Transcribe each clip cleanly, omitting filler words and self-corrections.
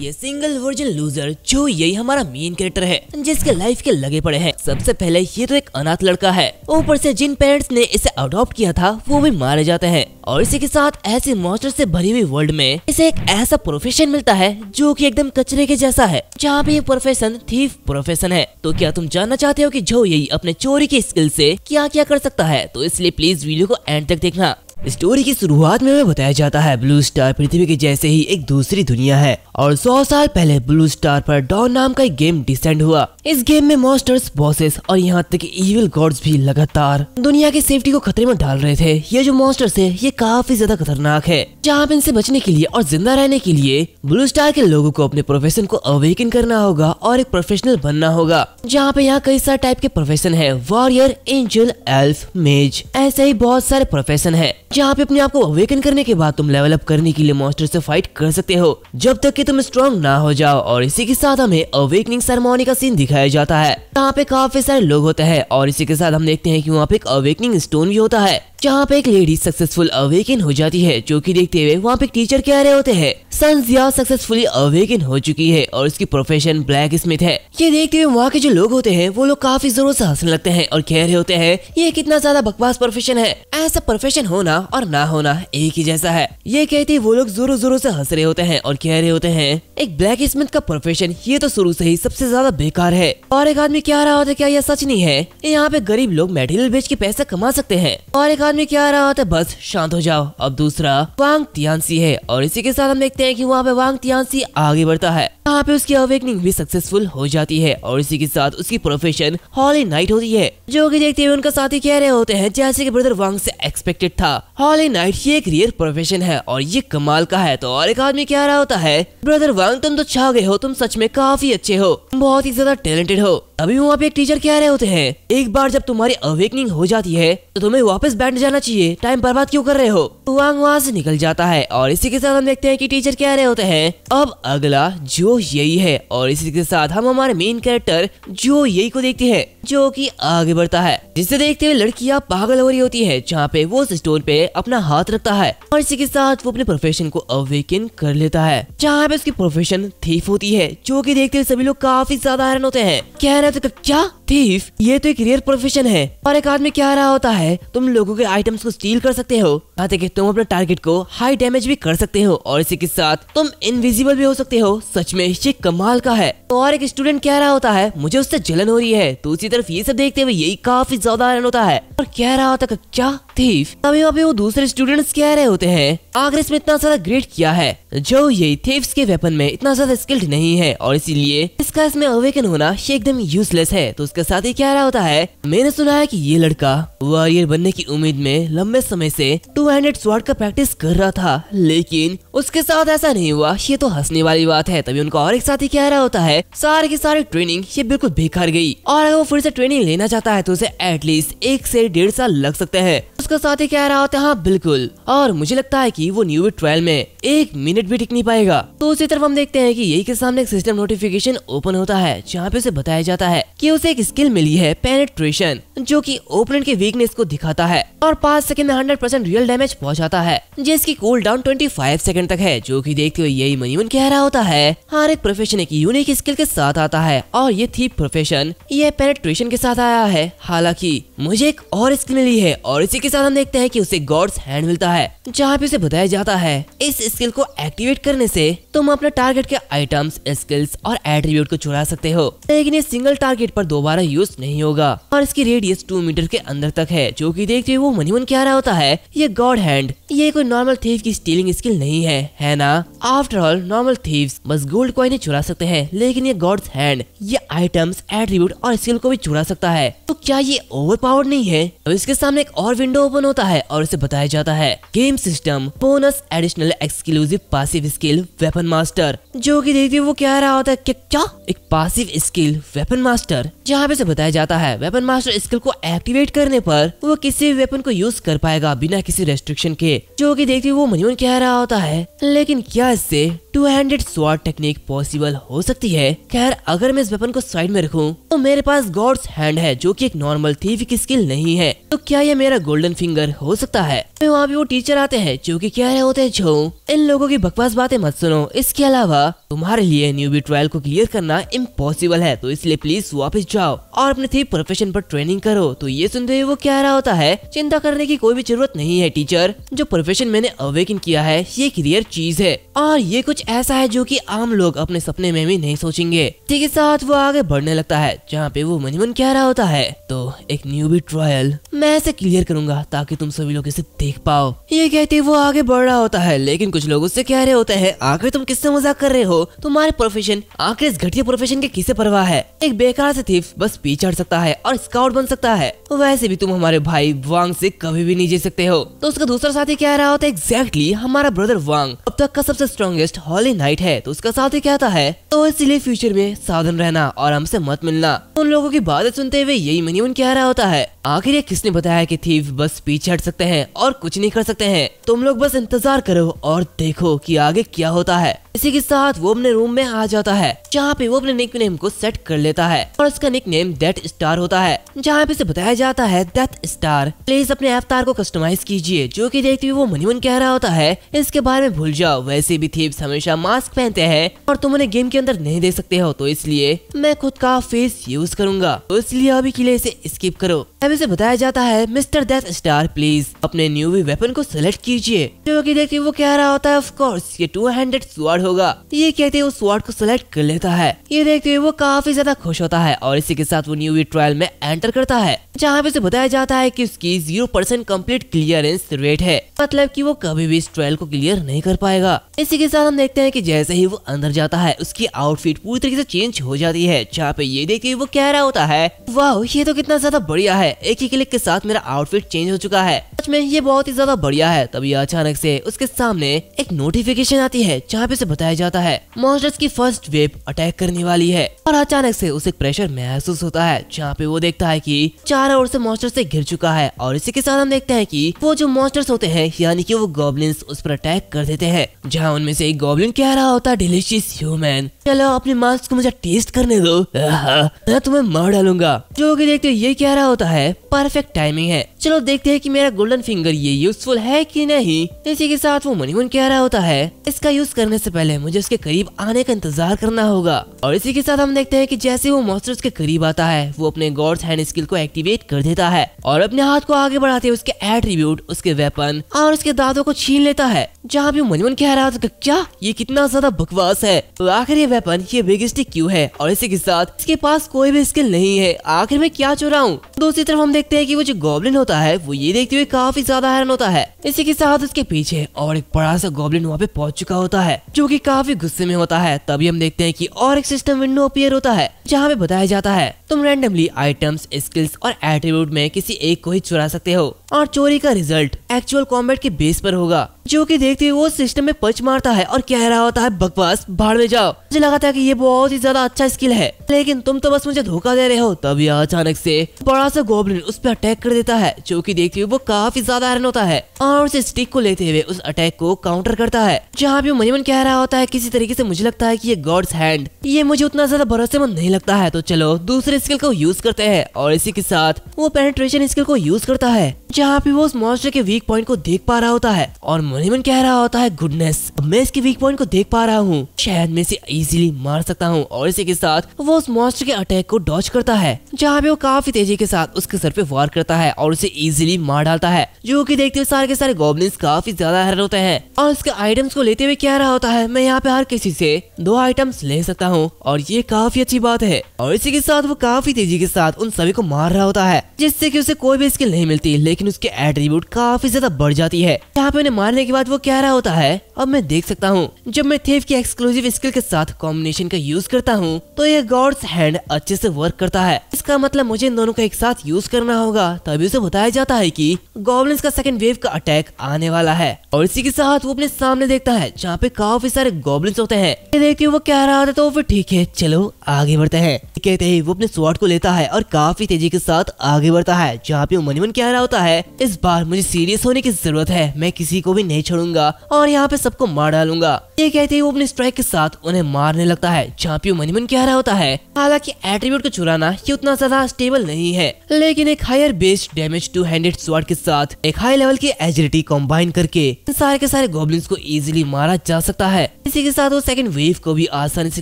ये single version loser जो यही हमारा मेन कैरेक्टर है जिसके लाइफ के लगे पड़े हैं। सबसे पहले ये तो एक अनाथ लड़का है, ऊपर से जिन पेरेंट्स ने इसे अडॉप्ट किया था वो भी मारे जाते हैं और इसी के साथ ऐसे मॉन्स्टर से भरी हुई वर्ल्ड में इसे एक ऐसा प्रोफेशन मिलता है जो कि एकदम कचरे के जैसा है, जहाँ पे ये प्रोफेशन थीफ प्रोफेशन है। तो क्या तुम जानना चाहते हो कि जो यही अपने चोरी की स्किल से क्या क्या कर सकता है? तो इसलिए प्लीज वीडियो को एंड तक देखना। स्टोरी की शुरुआत में हमें बताया जाता है ब्लू स्टार पृथ्वी के जैसे ही एक दूसरी दुनिया है और 100 साल पहले ब्लू स्टार पर डॉन नाम का एक गेम डिसेंड हुआ। इस गेम में मॉन्स्टर्स, बॉसेस और यहाँ तक इविल गॉड्स भी लगातार दुनिया की सेफ्टी को खतरे में डाल रहे थे। ये जो मॉन्स्टर्स है ये काफी ज्यादा खतरनाक है, जहाँ पे इनसे बचने के लिए और जिंदा रहने के लिए ब्लू स्टार के लोगों को अपने प्रोफेशन को अवेकन करना होगा और एक प्रोफेशनल बनना होगा। जहाँ पे यहाँ कई सारे टाइप के प्रोफेशन है, वॉरियर, एंजल, एल्फ, मेज, ऐसे ही बहुत सारे प्रोफेशन है जहाँ पे अपने आप को अवेकन करने के बाद तुम लेवल अप करने के लिए मॉन्स्टर से फाइट कर सकते हो जब तक कि तुम स्ट्रॉन्ग ना हो जाओ। और इसी के साथ हमें अवेकनिंग सेरेमनी का सीन दिखाया जाता है, यहाँ पे काफी सारे लोग होते हैं और इसी के साथ हम देखते हैं कि वहाँ पे एक अवेकनिंग स्टोन भी होता है, जहाँ पे एक लेडी सक्सेसफुल अवेकन हो जाती है, जो कि देखते हुए वहाँ पे टीचर कह रहे होते हैं संध्या सक्सेसफुली अवेकन हो चुकी है और उसकी प्रोफेशन ब्लैक स्मिथ है। ये देखते हुए वहाँ के जो लोग होते हैं वो लोग काफी जोरों से हंसने लगते हैं और कह रहे होते हैं ये कितना ज्यादा बकवास प्रोफेशन है, ऐसा प्रोफेशन होना और ना होना एक ही जैसा है। ये कहते वो लोग जोरों जोरों से हंस रहे होते हैं और कह रहे होते हैं एक ब्लैक स्मिथ का प्रोफेशन ये तो शुरू से ही सबसे ज्यादा बेकार है। और एक आदमी कह रहा होता है क्या यह सच नहीं है, यहाँ पे गरीब लोग मटेरियल बेच के पैसा कमा सकते हैं। और एक आदमी कह रहा होता है बस शांत हो जाओ। अब दूसरा वांग तियानसी है और इसी के साथ हम देखते हैं कि वहाँ पे वांग तियानसी आगे बढ़ता है, यहाँ पे उसकी अवेकनिंग भी सक्सेसफुल हो जाती है और इसी के साथ उसकी प्रोफेशन हॉली नाइट होती है, जो कि देखते हुए उनका साथी कह रहे होते हैं जैसे कि ब्रदर वांग से एक्सपेक्टेड था। हॉली नाइट ये एक रियल प्रोफेशन है और ये कमाल का है। तो और एक आदमी कह रहा होता है ब्रदर वांग तुम तो छा गए हो, तुम सच में काफी अच्छे हो, बहुत ही ज्यादा टैलेंटेड हो। अभी वहाँ पे एक टीचर कह रहे होते हैं एक बार जब तुम्हारी अवेकनिंग हो जाती है तो तुम्हें वापस बैठ जाना चाहिए, टाइम बर्बाद क्यों कर रहे हो। तो वांग वहाँ से निकल जाता है और इसी के साथ हम देखते हैं कि टीचर कह रहे होते हैं अब अगला जो यही है और इसी के साथ हम हमारे मेन कैरेक्टर जो यही को देखते हैं जो कि आगे बढ़ता है, जिसे देखते हुए लड़कियां पागल हो रही होती है, जहाँ पे वो उस स्टोन पे अपना हाथ रखता है और इसी के साथ वो अपने प्रोफेशन को अवेकन कर लेता है, जहाँ पे उसकी प्रोफेशन थीफ होती है, जो कि देखते हुए सभी लोग काफी ज्यादा हैरान होते हैं। कह रहे थे क्या थीफ ये तो एक रियल प्रोफेशन है। और एक आदमी कह रहा होता है तुम लोगों के आइटम्स को स्टील कर सकते हो, ताकि कि तुम अपने टारगेट को हाई डैमेज भी कर सकते हो और इसी के साथ तुम इनविजिबल भी हो सकते हो। सच में ये कमाल का है। और एक स्टूडेंट कह रहा होता है मुझे उससे जलन हो रही है। दूसरी तरफ ये सब देखते हुए यही काफी ज्यादा हैरान होता है और कह रहा होता है क्या थीफ। तभी वहाँ पे वो दूसरे स्टूडेंट्स कह रहे होते हैं आगर इसमें इतना ज्यादा ग्रेड किया है, जो यही थीफ्स के वेपन में इतना ज्यादा स्किल्ड नहीं है और इसीलिए इसका इसमें अवेकन होना ये एकदम यूजलेस है। तो उसके साथ ही कह रहा होता है मैंने सुना है कि ये लड़का वॉरियर बनने की उम्मीद में लंबे समय से 200 स्वॉर्ड का प्रैक्टिस कर रहा था, लेकिन उसके साथ ऐसा नहीं हुआ। ये तो हंसने वाली बात है। तभी उनका और एक साथी कह रहा होता है सारे की सारी ट्रेनिंग ये बिल्कुल बेकार गई और अगर वो फिर से ट्रेनिंग लेना चाहता है तो उसे एटलीस्ट 1 से 1.5 साल लग सकते हैं। उसका साथी कह रहा होता है हाँ बिल्कुल, और मुझे लगता है कि वो न्यू ट्रायल में 1 मिनट भी टिक नहीं पाएगा। तो उसी तरफ हम देखते हैं कि यही के सामने एक सिस्टम नोटिफिकेशन ओपन होता है, जहाँ पे उसे बताया जाता है कि उसे एक स्किल मिली है पेनिट्रेशन, जो कि ओपोनेंट के वीकनेस को दिखाता है और 5 सेकंड में 100% रियल डैमेज पहुंचाता है, जिसकी कूल डाउन 25 सेकंड तक है। जो कि देखते हुए यही मनीमन कह रहा होता है हर एक प्रोफेशन एक यूनिक स्किल के साथ आता है और ये थीफ प्रोफेशन ये पेनिट्रेशन के साथ आया है। हालांकि मुझे एक और स्किल मिली है और इसी के साथ हम देखते हैं कि उसे गॉड्स हैंड मिलता है, जहाँ पे उसे बताया जाता है इस स्किल को एक्टिवेट करने से तुम अपने टारगेट के आइटम्स, स्किल्स और एट्रीब्यूट को चुरा सकते हो, लेकिन ये सिंगल टारगेट पर दोबारा यूज नहीं होगा और इसकी रेडियस 2 मीटर के अंदर तक है। जो कि देखते हुए वो मनीमन कह रहा होता है ये गॉड हैंड ये कोई नॉर्मल थीफ की स्टीलिंग स्किल नहीं है ना। आफ्टर ऑल नॉर्मल थीव्स बस गोल्ड कॉइन ही चुरा सकते हैं, लेकिन ये गॉड्स हैंड ये आइटम्स, एट्रीब्यूट और स्किल को भी चुरा सकता है। तो क्या ये ओवरपावर्ड नहीं है? अब इसके सामने एक और विंडो ओपन होता है और उसे बताया जाता है game system bonus additional exclusive passive skill weapon master. जो कि देखते वो कह रहा होता है क्या एक passive skill weapon master. Master, जहाँ पे से बताया जाता है वेपन मास्टर स्किल को एक्टिवेट करने पर वो किसी भी वेपन को यूज कर पाएगा बिना किसी रेस्ट्रिक्शन के। जो कि देखते वो मनीमन कह रहा होता है, लेकिन क्या इससे two handed sword technique possible हो सकती है? खैर अगर मैं इस वेपन को साइड में रखूं तो मेरे पास गॉड्स हैंड है जो कि एक नॉर्मल थीफ की स्किल नहीं है, तो क्या ये मेरा गोल्डन फिंगर हो सकता है? वहाँ भी वो टीचर आते हैं जो कि कह रहे होते हैं जो इन लोगों की बकवास बातें मत सुनो, इसके अलावा तुम्हारे लिए न्यूबी ट्रायल को क्लियर करना इम्पॉसिबल है, तो इसलिए प्लीज वापस जाओ और अपने थीफ प्रोफेशन पर ट्रेनिंग करो। तो ये सुनते हुए वो कह रहा होता है, चिंता करने की कोई भी जरूरत नहीं है टीचर, जो प्रोफेशन मैंने अवेकन किया है ये एक रेयर चीज है और ये कुछ ऐसा है जो कि आम लोग अपने सपने में भी नहीं सोचेंगे। ठीक है, साथ वो आगे बढ़ने लगता है जहाँ पे वो मनीमन कह रहा होता है, तो एक न्यूबी ट्रायल मैं इसे क्लियर करूंगा ताकि तुम सभी लोग इसे देख पाओ। ये कहते वो आगे बढ़ रहा होता है, लेकिन कुछ लोग उससे कह रहे होते हैं, आखिर तुम किससे मजाक कर रहे हो? तुम्हारे प्रोफेशन, आखिर इस घटिया प्रोफेशन की किसे परवाह है? एक बेकार से थीफ बस पीछे चढ़ सकता है और स्काउट बन सकता है, वैसे भी तुम हमारे भाई वांग से कभी भी नहीं जीत सकते हो। तो उसका दूसरा साथी कह रहा होता है, एग्जैक्टली हमारा ब्रदर वांग अब तक का सबसे स्ट्रॉन्गेस्ट हॉली नाइट है। तो उसका साथी कहता है, तो इसलिए फ्यूचर में सावधान रहना और हमसे मत मिलना। उन लोगों की बातें सुनते हुए यही मनीमन कह रहा होता है, आखिर ये किसने बताया कि थीफ बस पीछे हट सकते हैं और कुछ नहीं कर सकते हैं? तुम लोग बस इंतजार करो और देखो कि आगे क्या होता है। इसी के साथ वो अपने रूम में आ जाता है जहाँ पे वो अपने निकनेम को सेट कर लेता है और उसका निकनेम डेथ स्टार होता है, जहाँ पे से बताया जाता है, डेथ स्टार प्लीज अपने अवतार को कस्टमाइज कीजिए। जो कि देखते हुए वो मनीमन कह रहा होता है, इसके बारे में भूल जाओ, वैसे भी थीव्स हमेशा मास्क पहनते हैं और तुम उन्हें गेम के अंदर नहीं देख सकते हो, तो इसलिए मैं खुद का फेस यूज करूंगा, तो इसलिए अभी के लिए इसे स्किप करो। अभी से बताया जाता है, मिस्टर डेथ स्टार प्लीज अपने न्यूबी वेपन को सिलेक्ट कीजिए। जो कि देखते वो कह रहा होता है, ऑफ कोर्स ये टू हैंडेड स्वॉर्ड होगा। ये कहते हुए वो स्वॉर्ड को सिलेक्ट कर लेता है। ये देखते हुए वो काफी ज्यादा खुश होता है और इसी के साथ वो न्यूबी ट्रायल में एंटर करता है, जहाँ पे से बताया जाता है कि उसकी 0% कंप्लीट क्लियरेंस रेट है, मतलब कि वो कभी भी इस ट्रायल को क्लियर नहीं कर पाएगा। इसी के साथ हम देखते हैं कि जैसे ही वो अंदर जाता है उसकी आउटफिट पूरी तरीके से चेंज हो जाती है, जहाँ पे ये देखते हुए वो कह रहा होता है, वाह ये तो कितना ज्यादा बढ़िया है, एक ही क्लिक के साथ मेरा आउटफिट चेंज हो चुका है, सच में ये बहुत ही ज्यादा बढ़िया है। तभी अचानक से उसके सामने एक नोटिफिकेशन आती है, जहाँ पे से बताया जाता है मॉन्स्टर्स की फर्स्ट वेव अटैक करने वाली है और अचानक से उसे प्रेशर महसूस होता है, जहाँ पे वो देखता है कि चारों ओर से मॉन्स्टर से घिर चुका है और इसी के साथ हम देखते हैं कि वो जो मॉन्स्टर्स होते हैं यानी कि वो गॉब्लिन्स उस पर अटैक कर देते हैं, जहाँ उनमें से एक गॉब्लिन कह रहा होता है, डिलीशियस ह्यूमन, चलो अपने मांस को मुझे टेस्ट करने दो, मैं तुम्हें मार डालूंगा। जो कि देखते ये कह रहा होता है, परफेक्ट टाइमिंग है, चलो देखते हैं कि मेरा गोल्डन फिंगर ये यूजफुल है कि नहीं। इसी के साथ वो मनीमन कह रहा होता है, इसका यूज करने से पहले मुझे उसके करीब आने का इंतजार करना होगा। और इसी के साथ हम देखते हैं कि जैसे वो मॉन्स्टर्स के करीब आता है वो अपने गॉड्स हैंड स्किल को एक्टिवेट कर देता है और अपने हाथ को आगे बढ़ाते हुए उसके एट्रीब्यूट, उसके वेपन और उसके दांतों को छीन लेता है, जहाँ भी मनीमन कह रहा था, क्या ये कितना ज्यादा बकवास है, तो आखिर ये वेपन ये बिगिस्टिक क्यों है और इसी के साथ इसके पास कोई भी स्किल नहीं है, आखिर मैं क्या चुराऊं। दूसरी तरफ हम देखते हैं कि वो जो गॉब्लिन होता है वो ये देखते हुए काफी ज्यादा हैरान होता है। इसी के साथ उसके पीछे और एक बड़ा सा गॉब्लिन वहाँ पे पहुंच चुका होता है, जो कि काफी गुस्से में होता है। तभी हम देखते हैं कि और एक सिस्टम विंडो अपीयर होता है, जहाँ पे बताया जाता है तुम रैंडमली आइटम्स, स्किल्स और एट्रीब्यूट में किसी एक को ही चुरा सकते हो और चोरी का रिजल्ट एक्चुअल कॉम्बैट के बेस पर होगा। जो कि देखते हुए वो सिस्टम में पंच मारता है और कह रहा होता है, बकवास भाड़ में जाओ, मुझे लगा था कि ये बहुत ही ज्यादा अच्छा स्किल है लेकिन तुम तो बस मुझे धोखा दे रहे हो। तभी अचानक से बड़ा सा गॉब्लिन उस पर अटैक कर देता है, जो कि देखते हुए वो काफी ज्यादा हैरान होता है और उस स्टिक को लेते हुए उस अटैक को काउंटर करता है, जहाँ भी मनीमन कह रहा होता है, किसी तरीके से मुझे लगता है कि ये गॉड्स हैंड ये मुझे उतना ज्यादा भरोसेमंद नहीं लगता है, तो चलो दूसरे स्किल को यूज करते हैं। और इसी के साथ वो पेनिट्रेशन स्किल को यूज करता है, जहाँ पे वो उस मॉन्स्टर के वीक पॉइंट को देख पा रहा होता है और मनीमन कह रहा होता है, गुडनेस अब मैं इसके वीक पॉइंट को देख पा रहा हूँ, शायद मैं इसे इजीली मार सकता हूँ। और इसी के साथ वो उस मॉन्स्टर के अटैक को डॉज करता है, जहाँ पे वो काफी तेजी के साथ उसके सर पे वार करता है और उसे इजीली मार डालता है, जो कि देखते हुए सारे के सारे गॉब्लिन्स काफी ज्यादा हैरान होते हैं और उसके आइटम्स को लेते हुए कह रहा होता है, मैं यहाँ पे हर किसी से 2 आइटम्स ले सकता हूँ और ये काफी अच्छी बात है। और इसी के साथ वो काफी तेजी के साथ उन सभी को मार रहा होता है, जिससे कि उसे कोई भी स्किल नहीं मिलती लेकिन उसके एट्रीब्यूट काफी ज्यादा बढ़ जाती है। यहाँ पे उन्हें मारने के बाद वो कह रहा होता है, अब मैं देख सकता हूँ जब मैं थीफ की एक्सक्लूसिव स्किल के साथ कॉम्बिनेशन का यूज करता हूँ तो ये गॉड्स हैंड अच्छे से वर्क करता है, इसका मतलब मुझे इन दोनों का एक साथ यूज करना होगा। तभी उसे बताया बताया जाता है कि गॉब्लिन्स का सेकंड वेव का अटैक आने वाला है और इसी के साथ वो अपने सामने देखता है जहाँ पे काफी सारे गॉब्लिन्स होते हैं। ये देखिए वो कह रहा था तो फिर ठीक है चलो आगे बढ़ते हैं। कहते ही वो अपने स्वॉर्ड को लेता है और काफी तेजी के साथ आगे बढ़ता है जहाँ पे मनी मन कह रहा होता है इस बार मुझे सीरियस होने की जरूरत है, मैं किसी को भी नहीं छोड़ूंगा और यहाँ पे सबको मार डालूंगा। ये कहते ही वो अपने स्ट्राइक के साथ उन्हें मारने लगता है जहाँ पे मनी मन कह रहा होता है हालांकि एट्रीब्यूट को चुराना ये उतना ज्यादा स्टेबल नहीं है, लेकिन एक higher based damage two handed sword के साथ एक हाई लेवल की एजिलिटी कंबाइन करके इन सारे के सारे गॉब्लिन्स को इजीली मारा जा सकता है। इसी के साथ वो सेकंड वेव को भी आसानी से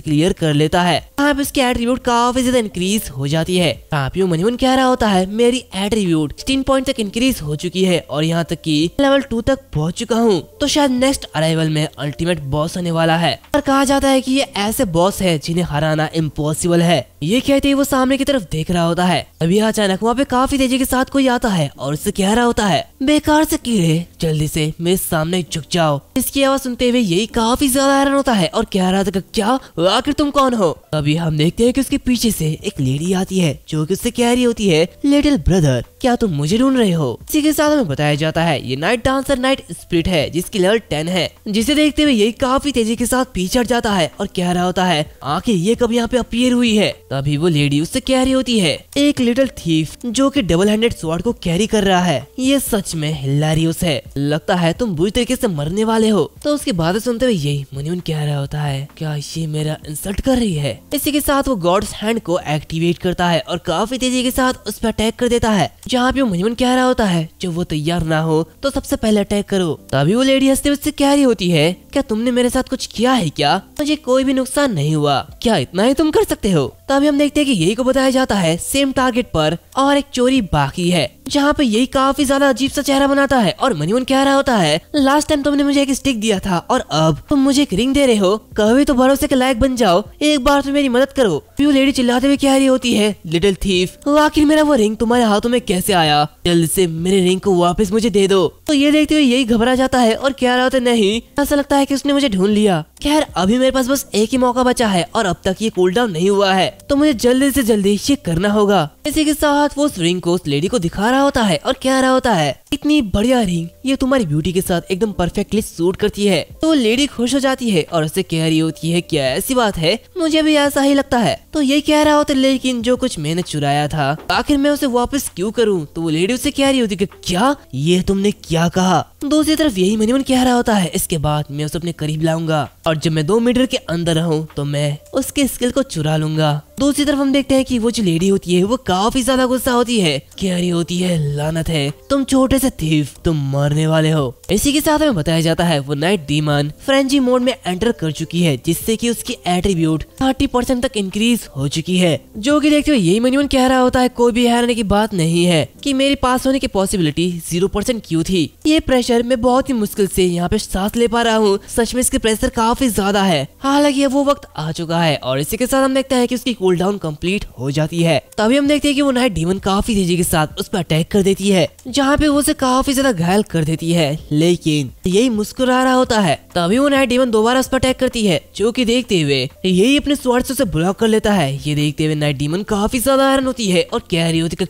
क्लियर कर लेता है। यहाँ पे उसकी एट्रीब्यूट काफी ज्यादा इंक्रीज हो जाती है। यहाँ पे मनी मन कह रहा होता है मेरी एट्रीब्यूट 16 पॉइंट तक इंक्रीज हो चुकी है और यहाँ तक कि लेवल 2 तक पहुँच चुका हूँ, तो शायद नेक्स्ट अराइवल में अल्टीमेट बॉस होने वाला है। और कहा जाता है कि ये ऐसे बॉस है जिन्हें हराना इम्पॉसिबल है। ये कहते ही वो सामने की तरफ देख रहा होता है। अभी अचानक वहाँ पे काफी तेजी के साथ कोई आता है और उससे कह रहा होता है बेकार से कीड़े जल्दी से मेरे सामने झुक जाओ। इसकी आवाज सुनते हुए यही काफी ज्यादा हैरान होता है और कह रहा था क्या आखिर तुम कौन हो। अभी हम देखते हैं कि उसके पीछे से एक लेडी आती है जो कि उससे कह रही होती है लिटिल ब्रदर क्या तुम मुझे ढूंढ रहे हो। इसी के साथ हमें बताया जाता है ये नाइट डांसर नाइट स्पिरिट है जिसकी लेवल 10 है, जिसे देखते हुए यही काफी तेजी के साथ पीछे हट जाता है और कह रहा होता है आखिर ये कब यहाँ पे अपीयर हुई है। तभी वो लेडी उससे कह रही होती है एक लिटिल थीफ जो कि डबल हैंडेड स्वॉर्ड को कैरी कर रहा है, ये सच में हिलेरियस है, लगता है तुम बुरी तरीके से मरने वाले हो। तो उसकी बातें सुनते हुए यही मुनियन कह रहा होता है क्या ये मेरा इंसल्ट कर रही है। इसी के साथ वो गॉड्स हैंड को एक्टिवेट करता है और काफी तेजी के साथ उस पर अटैक कर देता है, जहाँ पे मुनियन कह रहा होता है जब वो तैयार ना हो तो सबसे पहले अटैक करो। तभी वो लेडी हंसते हुए उससे कह रही होती है क्या तुमने मेरे साथ कुछ किया है क्या, मुझे कोई भी नुकसान नहीं हुआ, क्या इतना ही तुम कर सकते हो। तभी हम देखते हैं कि यही को बताया जाता है सेम टारगेट पर और एक चोरी बाकी है, जहाँ पे यही काफी ज्यादा अजीब सा चेहरा बनाता है और मनीमन कह रहा होता है लास्ट टाइम तुमने मुझे एक स्टिक दिया था और अब तुम मुझे एक रिंग दे रहे हो, कभी तो भरोसे के लायक बन जाओ, एक बार तो मेरी मदद करो। वो लेडी चिल्लाते हुए कह रही होती है लिटिल थीफ आखिर मेरा वो रिंग तुम्हारे हाथों में कैसे आया, जल्द से मेरे रिंग को वापस मुझे दे दो। तो ये देखते हुए यही घबरा जाता है और कह रहा होता है नहीं, ऐसा लगता है कि उसने मुझे ढूंढ लिया। खैर अभी मेरे पास बस एक ही मौका बचा है और अब तक ये कूल डाउन नहीं हुआ है, तो मुझे जल्दी से जल्दी ये करना होगा। इसी के साथ वो उस रिंग को उस लेडी को दिखा रहा होता है और कह रहा होता है इतनी बढ़िया रिंग, ये तुम्हारी ब्यूटी के साथ एकदम परफेक्टली सूट करती है। तो वो लेडी खुश हो जाती है और उससे कह रही होती है क्या ऐसी बात है, मुझे भी ऐसा ही लगता है। तो ये कह रहा होता है लेकिन जो कुछ मैंने चुराया था आखिर मैं उसे वापस क्यों करूं। तो वो लेडी उससे कह रही होती है क्या ये तुमने क्या कहा। दूसरी तरफ यही मनीमन कह रहा होता है इसके बाद मैं उसे अपने करीब लाऊंगा और जब मैं 2 मीटर के अंदर रहूं तो मैं उसके स्किल को चुरा लूंगा। दूसरी तरफ हम देखते हैं कि वो जो लेडी होती है वो काफी ज्यादा गुस्सा होती है, कह रही होती है लानत है तुम छोटे से थीफ, तुम मरने वाले हो। इसी के साथ हमें बताया जाता है वो नाइट डीमन फ्रेंजी मोड में एंटर कर चुकी है, जिससे कि उसकी एट्रीब्यूट 30% तक इंक्रीज हो चुकी है। जो कि देखते हुए यही मनीमन कह रहा होता है कोई भी हारने की बात नहीं है कि मेरे पास होने की पॉसिबिलिटी 0% क्यों थी। ये प्रेशर मैं बहुत ही मुश्किल से यहाँ पे सांस ले पा रहा हूँ, सच में इसके प्रेशर काफी ज्यादा है। हालांकि वो वक्त आ चुका है और इसी के साथ हम देखते हैं कि उसकी कूल डाउन कंप्लीट हो जाती है। तभी हम देखते हैं कि वो नाइट डीमन काफी तेजी के साथ उस पर अटैक कर देती है, जहाँ पे वो उसे काफी ज्यादा घायल कर देती है, लेकिन यही मुस्कुरा रहा होता है। तभी वो नाइट डीमन दोबारा उस पर अटैक करती है, जो कि देखते हुए यही अपने स्वॉर्ड से उसे ब्लॉक कर लेता है। ये देखते हुए नाइट डीमन काफी ज्यादा हैरान होती है और कह रही होती है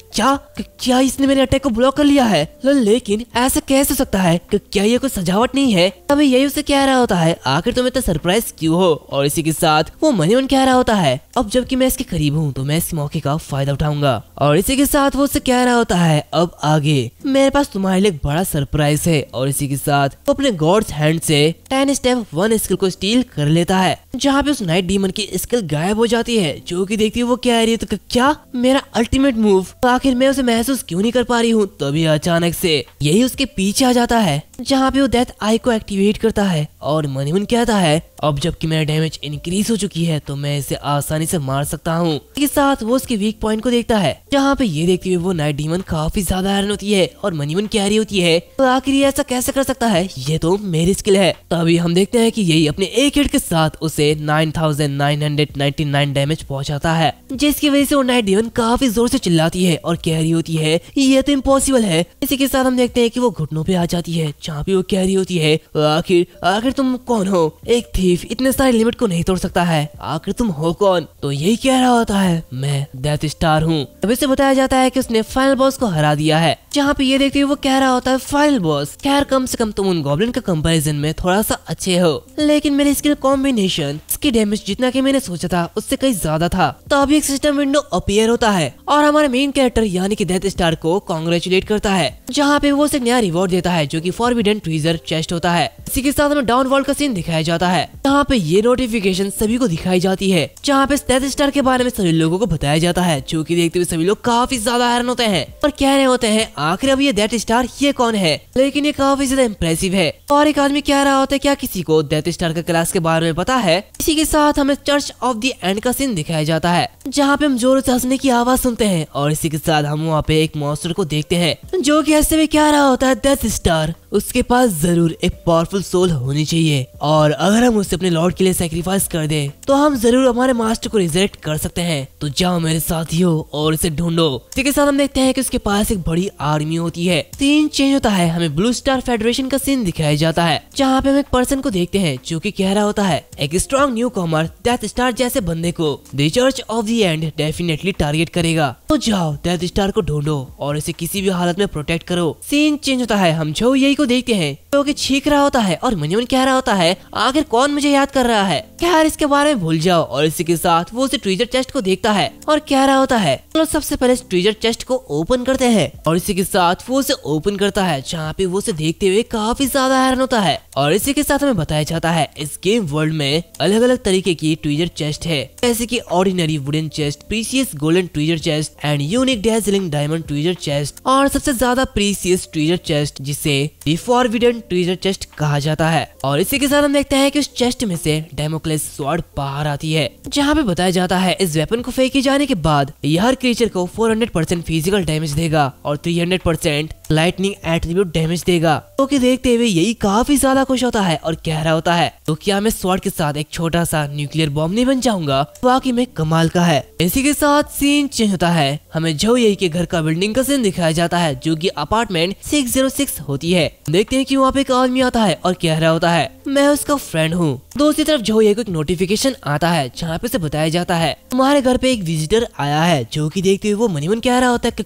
क्या इसने मेरे अटैक को ब्लॉक कर लिया है, लेकिन ऐसा कैसे हो सकता है, क्या ये कोई सजावट नहीं है। तभी यही उसे कह रहा होता है आखिर तुम इतना सरप्राइज क्यों हो। और इसी के साथ वो मनीमन कह रहा होता है अब जबकि मैं इसके करीब हूँ तो मैं इस मौके का फायदा उठाऊंगा। और इसी के साथ वो उससे कह रहा होता है अब आगे मेरे पास तुम्हारे लिए एक बड़ा सरप्राइज है। और इसी के साथ वो अपने गॉड्स हैंड से 10 स्टेप 1 स्किल को स्टील कर लेता है, जहाँ पे उस नाइट डीमन की स्किल गायब हो जाती है। जो कि देखती है वो कह रही है तो क्या मेरा अल्टीमेट मूव, आखिर मैं उसे महसूस क्यों नहीं कर पा रही हूँ। तभी अचानक से यही उसके पीछे आ जाता है, जहाँ पे वो डेथ आई को एक्टिवेट करता है और मनीमन कहता है अब जबकि मेरा डैमेज इंक्रीज हो चुकी है तो मैं इसे आसानी से मार सकता हूँ। इसके साथ वो उसके वीक पॉइंट को देखता है, जहाँ पे ये देखते हुए वो नाइट डीमन काफी ज्यादा हैरान होती है और मनीमन कह रही होती है तो आखिर ये ऐसा कैसे कर सकता है, ये तो मेरी स्किल है। तभी हम देखते हैं कि यही अपने एक हिट के साथ उसे उसे 9999 डैमेज पहुंचाता है, जिसकी वजह से वो नाइट डेमन काफी जोर से चिल्लाती है और कह रही होती है ये तो इम्पॉसिबल है। इसी के साथ हम देखते हैं कि वो घुटनों पे आ जाती है, जहाँ पे वो कह रही होती है आखिर आखिर तुम कौन हो? एक थीफ इतने सारे लिमिट को नहीं तोड़ सकता है, आखिर तुम हो कौन? तो यही कह रहा होता है मैं डेथ स्टार हूँ। अब इसे बताया जाता है कि उसने फाइनल बॉस को हरा दिया है, जहाँ पे ये देखते हुए वो कह रहा होता है फाइनल बॉस खैर कम से कम तुम उन गॉब्लिन के कंपैरिजन में थोड़ा सा अच्छे हो, लेकिन मेरी स्किल कॉम्बिनेशन इसकी डैमेज जितना कि मैंने सोचा था उससे कहीं ज्यादा था। तो अभी एक सिस्टम विंडो अपीयर होता है और हमारे मेन कैरेक्टर यानी कि डेथ स्टार को कांग्रेचुलेट करता है, जहाँ पे वो उसे नया रिवॉर्ड देता है जो कि फॉरबिडन ट्रेजर चेस्ट होता है। इसी के साथ हमें डाउन वर्ल्ड का सीन दिखाया जाता है, जहाँ पे ये नोटिफिकेशन सभी को दिखाई जाती है, जहाँ पे डेथ स्टार के बारे में सभी लोगों को बताया जाता है, जो कि देखते हुए सभी लोग काफी ज्यादा हैरान होते हैं और कह रहे होते हैं आखिर अब ये डेथ स्टार ये कौन है। लेकिन ये काफी ज्यादा इम्प्रेसिव है और एक आदमी कह रहा होता है क्या किसी को डेथ स्टार का क्लास के बारे में पता है। इसी के साथ हमें चर्च ऑफ द एंड का सीन दिखाया जाता है, जहाँ पे हम जोरों से हंसने की आवाज सुनते हैं और इसी के साथ हम वहाँ पे एक मॉन्स्टर को देखते हैं जो कि हंसते हुए कह रहा होता है डेथ स्टार उसके पास जरूर एक पावरफुल सोल होनी चाहिए और अगर हम उसे अपने लॉर्ड के लिए सैक्रिफाइस कर दे तो हम जरूर हमारे मास्टर को रिजेक्ट कर सकते हैं। तो जाओ मेरे साथियों और इसे ढूंढो। इसी के साथ हम देखते हैं कि उसके पास एक बड़ी आर्मी होती है। सीन चेंज होता है, हमें ब्लू स्टार फेडरेशन का सीन दिखाया जाता है, जहाँ पे हम एक पर्सन को देखते हैं जो कि कह रहा होता है एक strong newcomer Death Star जैसे बंदे को the Church of the End definitely target करेगा। तो जाओ डेथ स्टार को ढूंढो और इसे किसी भी हालत में प्रोटेक्ट करो। सीन चेंज होता है, हम जो यही को देखते हैं जो कि छींक रहा होता है और मनी कह रहा होता है आखिर कौन मुझे याद कर रहा है, खैर इसके बारे में भूल जाओ। और इसी के साथ वो उसे ट्रेजर चेस्ट को देखता है और कह रहा होता है चलो सबसे पहले इस ट्रेजर चेस्ट को ओपन करते हैं। और इसी के साथ वो उसे ओपन करता है, जहाँ पे वो उसे देखते हुए काफी ज्यादा हैरान होता है। और इसी के साथ हमें बताया जाता है इस गेम वर्ल्ड में अलग अलग तरीके की ट्रेजर चेस्ट है, जैसे कि ordinary wooden chest, precious golden treasure chest and unique dazzling diamond treasure chest और सबसे ज्यादा प्रीसियस ट्रेजर चेस्ट जिसे द फॉरबिडन ट्रेजर चेस्ट कहा जाता है। और इसी के साथ हम देखते हैं कि उस चेस्ट में से डेमोक्लेस स्वॉर्ड बाहर आती है, जहाँ पे बताया जाता है इस वेपन को फेंके जाने के बाद यह हर क्रीचर को 400% फिजिकल डैमेज देगा और 300% लाइटनिंग एट्रीब्यूट डैमेज देगा। तो कि देखते हुए यही काफी ज्यादा खुश होता है और कह रहा होता है तो क्या मैं स्वॉर्ड के साथ एक छोटा सा न्यूक्लियर बॉम्ब नहीं बन जाऊंगा? वाकई में कमाल का है। इसी के साथ सीन चेंज होता है, हमें जो यही के घर का बिल्डिंग का सीन दिखाया जाता है जो कि अपार्टमेंट 606 होती है। देखते हैं कि वहाँ पे एक आदमी आता है और कह रहा होता है मैं उसका फ्रेंड हूँ। दूसरी तरफ जो ये को एक नोटिफिकेशन आता है जहाँ पे उसे बताया जाता है तुम्हारे घर पे एक विजिटर आया है, जो कि देखते हुए वो मनीमन कह रहा होता है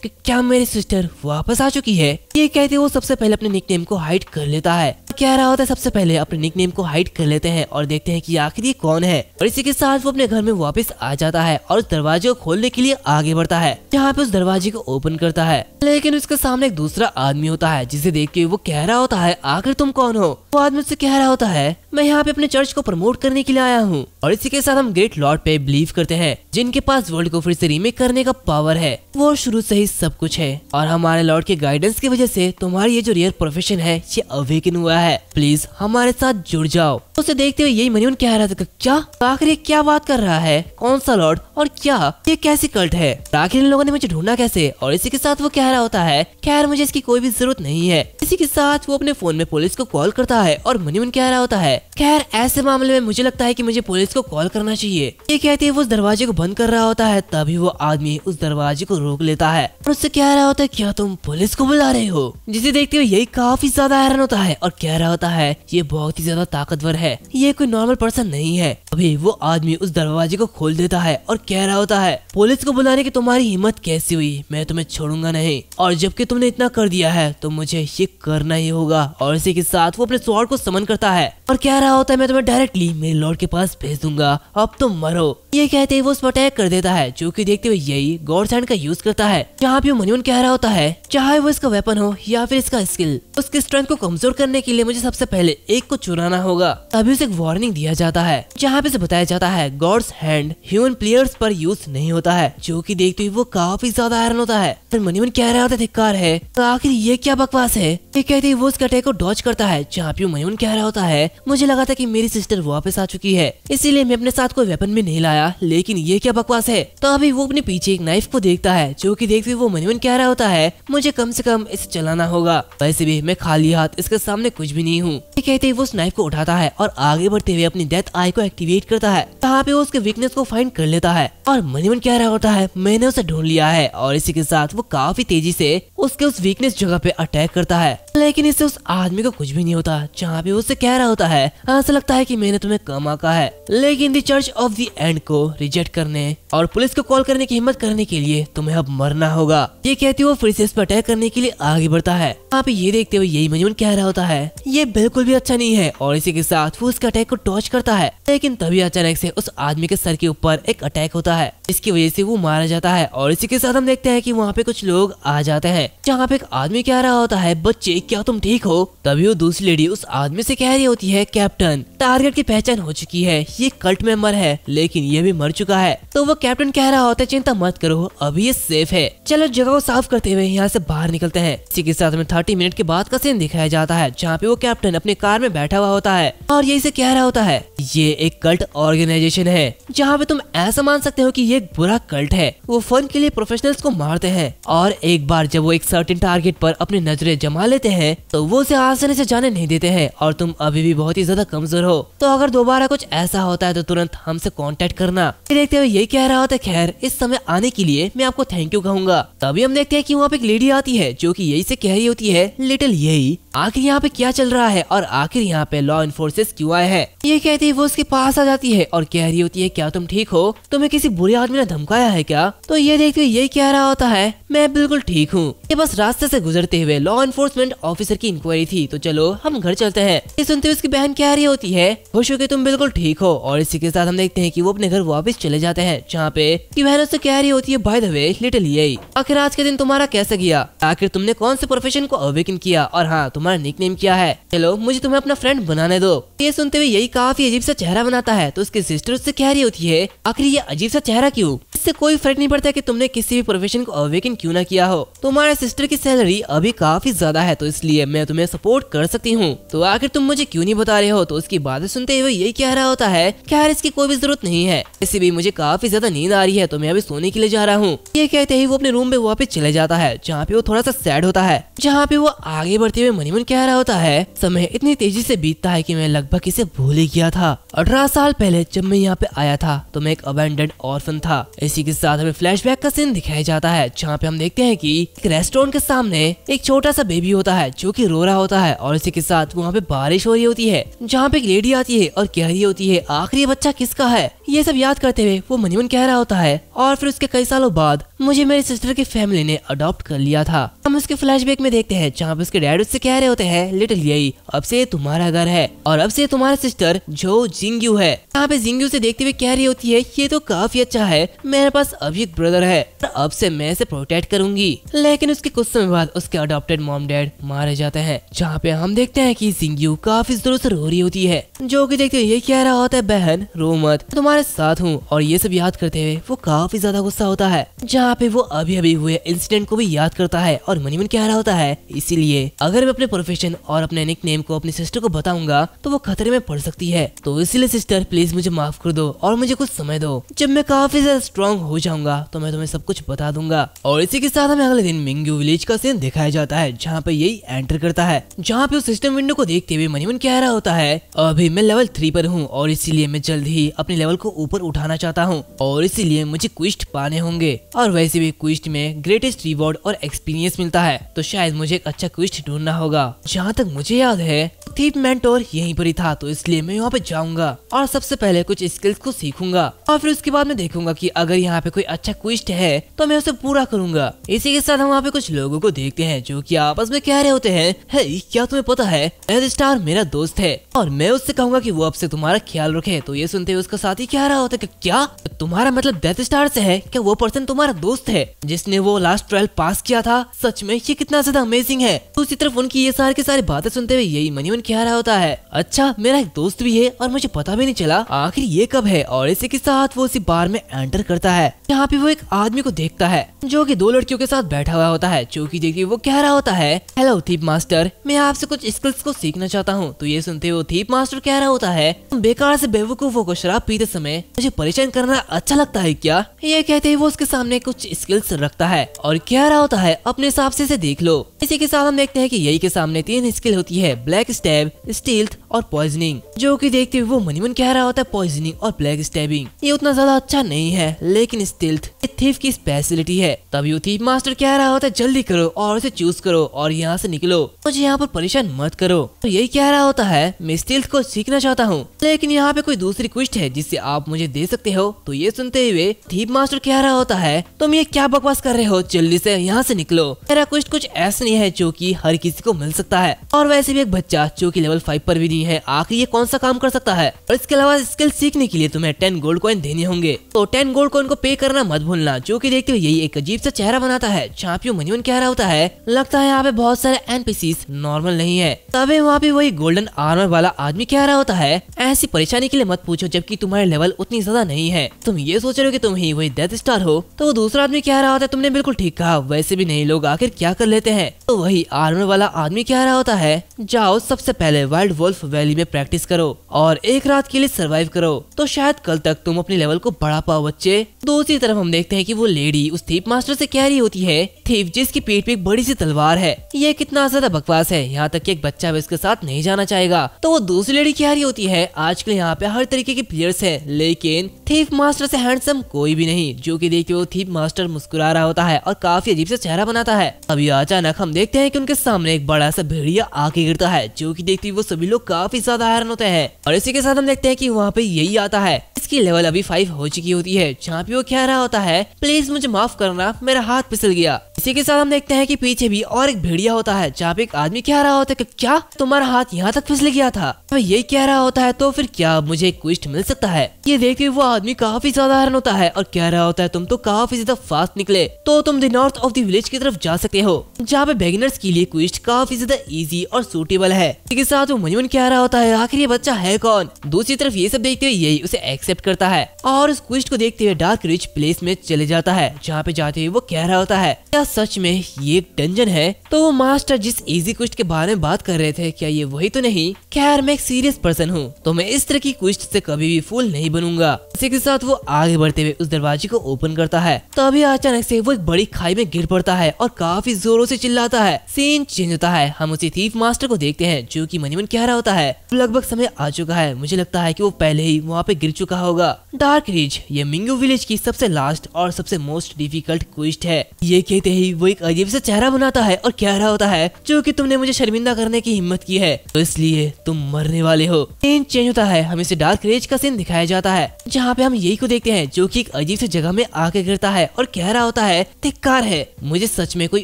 कि क्या मेरी सिस्टर वापस आ चुकी है? ये कहते वो सबसे पहले अपने निकनेम को हाइड कर लेता है, कह रहा होता है सबसे पहले अपने निकनेम को हाइड कर लेते हैं और देखते हैं कि आखिर ये कौन है। और इसी के साथ वो अपने घर में वापस आ जाता है और उस दरवाजे को खोलने के लिए आगे बढ़ता है, जहाँ पे उस दरवाजे को ओपन करता है, लेकिन उसके सामने एक दूसरा आदमी होता है जिसे देख के वो कह रहा होता है आखिर तुम कौन हो? वो आदमी उससे कह रहा होता है मैं यहाँ पे अपने चर्च को प्रमोट करने के लिए आया हूँ। और इसी के साथ हम ग्रेट लॉर्ड पे बिलीव करते हैं, जिनके पास वर्ल्ड को फिर से रीमेक करने का पावर है। वो शुरू से ही सब कुछ है और हमारे लॉर्ड के गाइडेंस की वजह से तुम्हारी ये जो रियल प्रोफेशन है ये अवेकन हुआ है, प्लीज हमारे साथ जुड़ जाओ। उसे देखते हुए यही मनीमन कह रहा था क्या आखिर ये क्या बात कर रहा है, कौन सा लॉर्ड और क्या ये कैसी कल्ट है, आखिर इन लोगों ने मुझे ढूंढना कैसे? और इसी के साथ वो कह रहा होता है खैर मुझे इसकी कोई भी जरूरत नहीं है। इसी के साथ वो अपने फोन में पुलिस को कॉल करता है और मनीमन कह रहा होता है खैर ऐसे मामले में मुझे लगता है कि मुझे पुलिस को कॉल करना चाहिए। ये कहते वो उस दरवाजे को बंद कर रहा होता है, तभी वो आदमी उस दरवाजे को रोक लेता है और उससे कह रहा होता है क्या तुम पुलिस को बुला रहे हो? जिसे देखते हुए यही काफी ज्यादा हैरान होता है और कह रहा होता है ये बहुत ही ज्यादा ताकतवर है, ये कोई नॉर्मल पर्सन नहीं है। अभी वो आदमी उस दरवाजे को खोल देता है और कह रहा होता है पुलिस को बुलाने की तुम्हारी हिम्मत कैसी हुई, मैं तुम्हें छोड़ूंगा नहीं, और जबकि तुमने इतना कर दिया है तो मुझे ये करना ही होगा। और इसी के साथ वो अपने स्वॉर्ड को समन करता है और कह रहा होता है मैं तुम्हें डायरेक्टली मेरे लॉर्ड के पास भेज दूंगा, अब तुम मरो। ये कहते ही वो उस पर अटैक कर देता है, जो कि देखते हुए यही गॉड्स हैंड का यूज करता है, जहाँ पे मनीमन कह रहा होता है चाहे वो इसका वेपन हो या फिर इसका स्किल, उसकी स्ट्रेंथ को कमजोर करने के लिए मुझे सबसे पहले एक को चुराना होगा। तभी उसे एक वार्निंग दिया जाता है, जहाँ पे बताया जाता है गॉड्स हैंड ह्यूमन प्लेयर्स पर यूज नहीं होता है, जो कि देखते हुए वो काफी ज्यादा हैरान होता है। फिर मनीमन कह रहा होता धिक्कार है, आखिर ये क्या बकवास है? ये कहते ही वो उस अटैक को डॉज करता है, जहाँ पे मनीमन कह रहा होता है मुझे लगा था कि मेरी सिस्टर वापस आ चुकी है, इसीलिए मैं अपने साथ कोई वेपन भी नहीं लाया। लेकिन ये क्या बकवास है। तो अभी वो अपने पीछे एक नाइफ को देखता है, जो कि देखते वो मन ही मन कह रहा होता है मुझे कम से कम इसे चलाना होगा, वैसे भी मैं खाली हाथ इसके सामने कुछ भी नहीं हूँ। कहते ही वो उस नाइफ को उठाता है और आगे बढ़ते हुए अपनी डेथ आई को एक्टिवेट करता है। यहाँ पे वो उसके वीकनेस को फाइंड कर लेता है और मन ही मन कह रहा होता है मैंने उसे ढूंढ लिया है। और इसी के साथ वो काफी तेजी से उसके उस वीकनेस जगह पे अटैक करता है, लेकिन इससे उस आदमी को कुछ भी नहीं होता। जहाँ पे उससे कह रहा होता है ऐसा लगता है कि मैंने तुम्हें कम आका है, लेकिन the Church of the and को रिजेक्ट करने और पुलिस को कॉल करने की हिम्मत करने के लिए तुम्हें अब मरना होगा। ये कहते हुए फिर से इस पर अटैक करने के लिए आगे बढ़ता है। यहाँ पे ये देखते हुए यही मनमन कह रहा होता है ये बिल्कुल भी अच्छा नहीं है। और इसी के साथ वो उसके अटैक को डॉज करता है, लेकिन तभी अचानक से उस आदमी के सर के ऊपर एक अटैक होता है, इसकी वजह से वो मारा जाता है। और इसी के साथ हम देखते हैं कि वहाँ पे कुछ लोग आ जाते हैं, जहाँ पे एक आदमी कह रहा होता है बच्चे क्या तुम ठीक हो। तभी वो दूसरी लेडी उस आदमी से कह रही होती है कैप्टन टारगेट की पहचान हो चुकी है, ये कल्ट मेंबर है लेकिन ये भी मर चुका है। तो वो कैप्टन कह रहा होता है चिंता मत करो अभी ये सेफ है, चलो जगह को साफ करते हुए यहाँ से बाहर निकलते हैं। इसी के साथ में 30 मिनट के बाद का सीन दिखाया जाता है, जहाँ पे वो कैप्टन अपने कार में बैठा हुआ होता है और यही से कह रहा होता है ये एक कल्ट ऑर्गेनाइजेशन है, जहाँ पे तुम ऐसा मान सकते हो कि ये एक बुरा कल्ट है। वो फन के लिए प्रोफेशनल्स को मारते हैं और एक बार जब वो एक सर्टेन टारगेट पर अपनी नजरें जमा लेते हैं तो वो उसे आसानी से जाने नहीं देते हैं और तुम अभी भी बहुत ही ज्यादा कमजोर हो। तो अगर दोबारा कुछ ऐसा होता है तो तुरंत हमसे कांटेक्ट करना। देखते हुए यही कह रहा होता है खैर इस समय आने के लिए मैं आपको थैंक यू कहूंगा। तभी हम देखते हैं कि वहाँ पे एक लेडी आती है जो कि यही से कह रही होती है लिटिल यही आखिर यहाँ पे क्या चल रहा है और आखिर यहाँ पे लॉ इन्फोर्सेस क्यों आए हैं। ये कहती है वो उसके पास आ जाती है और कह रही होती है क्या तुम ठीक हो, तुम्हें किसी बुरे आदमी ने धमकाया है क्या। तो ये देखते हुए यही कह रहा होता है मैं बिल्कुल ठीक हूँ, ये बस रास्ते से गुजरते हुए लॉ इन्फोर्समेंट ऑफिसर की इंक्वायरी थी, तो चलो हम घर चलते हैं। ये सुनते हुए उसकी बहन कह रही होती है खुश हो कि तुम बिल्कुल ठीक हो। और इसी के साथ हम देखते हैं कि वो अपने घर वापस चले जाते हैं, जहाँ पे की बहन उससे कह रही होती है बाय द वे लिटिल यही आखिर आज के दिन तुम्हारा कैसा गया, आखिर तुमने कौन से प्रोफेशन को अवेकन किया और हाँ तुम्हारा निकनेम क्या है, चलो मुझे तुम्हें अपना फ्रेंड बनाने दो। ये सुनते हुए यही काफी अजीब सा चेहरा बनाता है, तो उसकी सिस्टर उससे कह रही होती है आखिर ये अजीब सा चेहरा क्यों, इससे कोई फर्क नहीं पड़ता कि तुमने किसी भी प्रोफेशन को अवेकन क्यों ना किया हो, तुम्हारे सिस्टर की सैलरी अभी काफी ज्यादा है तो इसलिए मैं तुम्हें सपोर्ट कर सकती हूँ, तो आखिर तुम मुझे क्यों नहीं बता रहे हो। तो उसकी बातें सुनते हुए यही कह रहा होता है खैर इसकी कोई भी जरूरत नहीं है, इसी भी मुझे काफी ज्यादा नींद आ रही है तो मैं अभी सोने के लिए जा रहा हूँ। ये कहते ही वो अपने रूम में वापस चले जाता है, जहाँ पे वो थोड़ा सा सैड होता है, जहाँ पे वो आगे बढ़ते हुए मनी मन कह रहा होता है समय इतनी तेजी से बीतता है कि मैं लगभग इसे भूल ही गया था। 18 साल पहले जब मैं यहाँ पे आया था तो मैं एक अबैंडन्ड ऑर्फन था। इसी के साथ हमें फ्लैशबैक का सीन दिखाया जाता है, जहाँ पे हम देखते हैं कि एक रेस्टोरेंट के सामने एक छोटा सा बेबी होता है जो कि रो रहा होता है और इसी के साथ वहाँ पे बारिश हो रही होती है, जहाँ पे एक लेडी आती है और कह रही होती है आखिर ये बच्चा किसका है। ये सब याद करते हुए वो मनी मन कह रहा होता है और फिर उसके कई सालों बाद मुझे मेरी सिस्टर की फैमिली ने अडॉप्ट कर लिया था। हम उसके फ्लैशबैक में देखते हैं जहाँ पे उसके डैड उससे कह रहे होते हैं लिटिल यही अब से तुम्हारा घर है और अब से तुम्हारा सिस्टर जो जिंग्यू है। यहाँ पे जिंग्यू से देखते हुए कह रही होती है ये तो काफी अच्छा है, मेरे पास अभी एक ब्रदर है और अब से मैं इसे प्रोटेक्ट करूंगी। लेकिन उसके कुछ समय बाद उसके अडॉप्टेड मॉम डैड मारे जाते हैं, जहाँ पे हम देखते हैं कि जिंग्यू काफी जोरों से रो रही होती है, जो कि देखते हुए ये कह रहा होता है बहन रो मत तुम्हारे साथ हूँ। और ये सब याद करते हुए वो काफी ज्यादा गुस्सा होता है, जहाँ पे वो अभी अभी हुए इंसिडेंट को भी याद करता है और मनी मन कह रहा होता है इसीलिए अगर मैं अपने प्रोफेशन और अपने निकनेम को अपनी सिस्टर को बताऊंगा तो वो खतरे में पड़ सकती है, तो इसीलिए सिस्टर प्लीज मुझे माफ कर दो और मुझे कुछ समय दो, जब मैं काफी ज्यादा स्ट्रॉन्ग हो जाऊंगा तो मैं तुम्हें सब कुछ बता दूंगा। और इसी के साथ हमें अगले दिन मिंग्यू विलेज का सीन दिखाया जाता है, जहाँ पे यही एंटर करता है, जहाँ पे उस सिस्टम विंडो को देखते हुए मनी मन कह रहा होता है अभी मैं लेवल 3 पर हूँ और इसीलिए मैं जल्द ही अपने लेवल को ऊपर उठाना चाहता हूँ और इसीलिए मुझे क्विस्ट पाने होंगे और वैसे भी क्विस्ट में ग्रेटेस्ट रिवॉर्ड और एक्सपीरियंस मिलता है, तो शायद मुझे एक अच्छा क्विस्ट ढूंढना होगा। जहाँ तक मुझे याद है थीप मेंटोर यहीं पर ही था, तो इसलिए मैं यहाँ पे जाऊंगा और सबसे पहले कुछ स्किल्स को सीखूंगा और फिर उसके बाद मैं देखूंगा कि अगर यहाँ पे कोई अच्छा क्विस्ट है तो मैं उसे पूरा करूंगा। इसी के साथ हम वहाँ पे कुछ लोगों को देखते हैं जो कि आपस में कह रहे होते हैं हे क्या तुम्हें पता है डेथ स्टार मेरा दोस्त है और मैं उससे कहूंगा कि वो अब से तुम्हारा ख्याल रखे। तो ये सुनते हुए उसका साथी कह रहा होता है कि क्या तुम्हारा मतलब डेथ स्टार से है, क्या वो पर्सन तुम्हारा दोस्त है जिसने वो लास्ट ट्रायल पास किया था, सच में ये कितना ज्यादा अमेजिंग है। दूसरी तरफ उनकी ये सारी की सारी बातें सुनते हुए यही मनी मन कह रहा होता है अच्छा मेरा एक दोस्त भी है और मुझे पता भी नहीं चला आखिर ये कब है। और इसी के साथ साथ वो उसी बार में एंटर करता है। यहाँ पे वो एक आदमी को देखता है जो कि दो लड़कियों के साथ बैठा हुआ होता है, जो कि देखिए वो कह रहा होता है, हेलो थीप मास्टर, मैं आपसे कुछ स्किल्स को सीखना चाहता हूँ। तो ये सुनते हुए थीप मास्टर कह रहा होता है, बेकार से बेवकूफों को शराब पीते समय मुझे परेशान करना अच्छा लगता है क्या? ये कहते ही वो उसके सामने कुछ स्किल्स रखता है और कह रहा होता है, अपने हिसाब से इसे देख लो। इसी के साथ हम देखते हैं कि यही के सामने 3 स्किल होती है, ब्लैक स्टैब, स्टील्थ और पॉइजनिंग, जो कि देखते हुए वो मनीमन कह रहा होता है पॉइजनिंग और ब्लैक स्टैबिंग ये उतना ज्यादा अच्छा नहीं है, लेकिन स्टील्थ थीफ की स्पेशलिटी है। तभी वो थीफ मास्टर कह रहा होता है, जल्दी करो और उसे चूज करो और यहाँ से निकलो, मुझे यहाँ पर परेशान मत करो। तो यही कह रहा होता है, मैं स्टील्थ को सीखना चाहता हूँ, लेकिन यहाँ पे कोई दूसरी क्वेस्ट है जिससे आप मुझे दे सकते हो। तो ये सुनते हुए थीफ मास्टर कह रहा होता है, तुम ये क्या बकवास कर रहे हो, जल्दी से यहाँ से निकलो। मेरा क्वेस्ट कुछ ऐसा नहीं है जो कि हर किसी को मिल सकता है, और वैसे भी एक बच्चा जो कि लेवल 5 पर भी नहीं है, आखिर ये कौन सा काम कर सकता है। और इसके अलावा स्किल सीखने के लिए तुम्हें 10 गोल्ड कॉइन देने होंगे, तो 10 गोल्ड कॉइन को पे करना मत भूलना। जो कि देखते हुए यही एक अजीब सा चेहरा बनाता है। चांपियो मनीमन कह रहा होता है, लगता है यहाँ पे बहुत सारे एनपीसीज नॉर्मल नहीं है। तभी वहाँ पे वही गोल्डन आर्मर वाला आदमी कह रहा होता है, ऐसी परेशानी के लिए मत पूछो जबकि तुम्हारे लेवल उतनी ज्यादा नहीं है, तुम ये सोच रहे हो कि तुम ही वही डेथ स्टार हो। तो वो दूसरा आदमी कह रहा होता है, तुमने बिल्कुल ठीक कहा, वैसे भी नहीं लोग आखिर क्या कर लेते हैं। तो वही आर्मर वाला आदमी कह रहा होता है, जाओ सबसे पहले वाइल्ड वुल्फ वैली में प्रैक्टिस करो और एक रात के लिए सर्वाइव करो, तो शायद कल तक तुम अपने लेवल को बढ़ा पाओ बच्चे। दूसरी तरफ हम देखते हैं कि वो लेडी उस थीप मास्टर से कह रही होती है, थीप जिसकी पीठ पे एक बड़ी सी तलवार है, ये कितना ज्यादा बकवास है, यहाँ तक कि एक बच्चा भी इसके साथ नहीं जाना चाहेगा। तो वो दूसरी लेडी कह रही होती है, आजकल यहाँ पे हर तरीके के प्लेयर्स हैं, लेकिन थीप मास्टर से हैंडसम कोई भी नहीं। जो कि देखिए वो थीप मास्टर मुस्कुरा रहा होता है और काफी अजीब सा चेहरा बनाता है। अभी अचानक हम देखते हैं कि उनके सामने एक बड़ा सा भेड़िया आके गिरता है, जो कि देखते वो सभी लोग काफी ज्यादा हैरान होते हैं। और इसी के साथ हम देखते हैं कि वहाँ पे यही आता है, इसकी लेवल अभी 5 हो चुकी होती है। जहाँ पे वो कह रहा होता है, प्लीज मुझे माफ करना, मेरा हाथ फिसल गया। इसी के साथ हम देखते हैं कि पीछे भी और एक भेड़िया होता है, जहाँ पे एक आदमी कह रहा होता है कि क्या तुम्हारा हाथ यहाँ तक फिसल गया था? तो यही कह रहा होता है, तो फिर क्या मुझे क्वेस्ट मिल सकता है? ये देखते वो आदमी काफी ज्यादा हैरान होता है और कह रहा होता है, तुम तो काफी ज्यादा फास्ट निकले, तो तुम the north of the village की तरफ जा सकते हो, जहाँ पे बिगिनर्स के लिए क्वेस्ट काफी ज्यादा इजी और सूटेबल है। इसी के साथ वो मनीमन कह रहा होता है, आखिर ये बच्चा है कौन? दूसरी तरफ ये सब देखते हुए यही उसे एक्सेप्ट करता है और उस क्वेस्ट को देखते हुए डार्क रिच प्लेस में चले जाता है। जहाँ पे जाते हुए वो कह रहा होता है, क्या सच में ये एक डंजन है? तो वो मास्टर जिस इजी क्वेस्ट के बारे में बात कर रहे थे, क्या ये वही तो नहीं? खैर मैं एक सीरियस पर्सन हूँ, तो मैं इस तरह की क्वेस्ट से कभी भी फूल नहीं बनूंगा। इसी के साथ वो आगे बढ़ते हुए उस दरवाजे को ओपन करता है। तभी अचानक से वो एक बड़ी खाई में गिर पड़ता है और काफी जोरों से चिल्लाता है। सीन चेंज होता है, हम उसी थीफ मास्टर को देखते हैं, जो कि मनीमन कह रहा होता है, लगभग समय आ चुका है, मुझे लगता है कि वो पहले ही वहाँ पे गिर चुका होगा। डार्क रिच ये मिंगू विलेज की सबसे लास्ट और सबसे मोस्ट डिफिकल्ट क्वेस्ट है। ये कहते ही वो एक अजीब सा चेहरा बनाता है और कह रहा होता है, जो कि तुमने मुझे शर्मिंदा करने की हिम्मत की है, तो इसलिए तुम मरने वाले हो। सीन चेंज होता है, हमें इसे डार्क रिच का सीन दिखाया जाता है, जहाँ पे हम यही को देखते हैं, जो कि एक अजीब सी जगह में आके गिरता है और कह रहा होता है, धिक्कार है, मुझे सच में कोई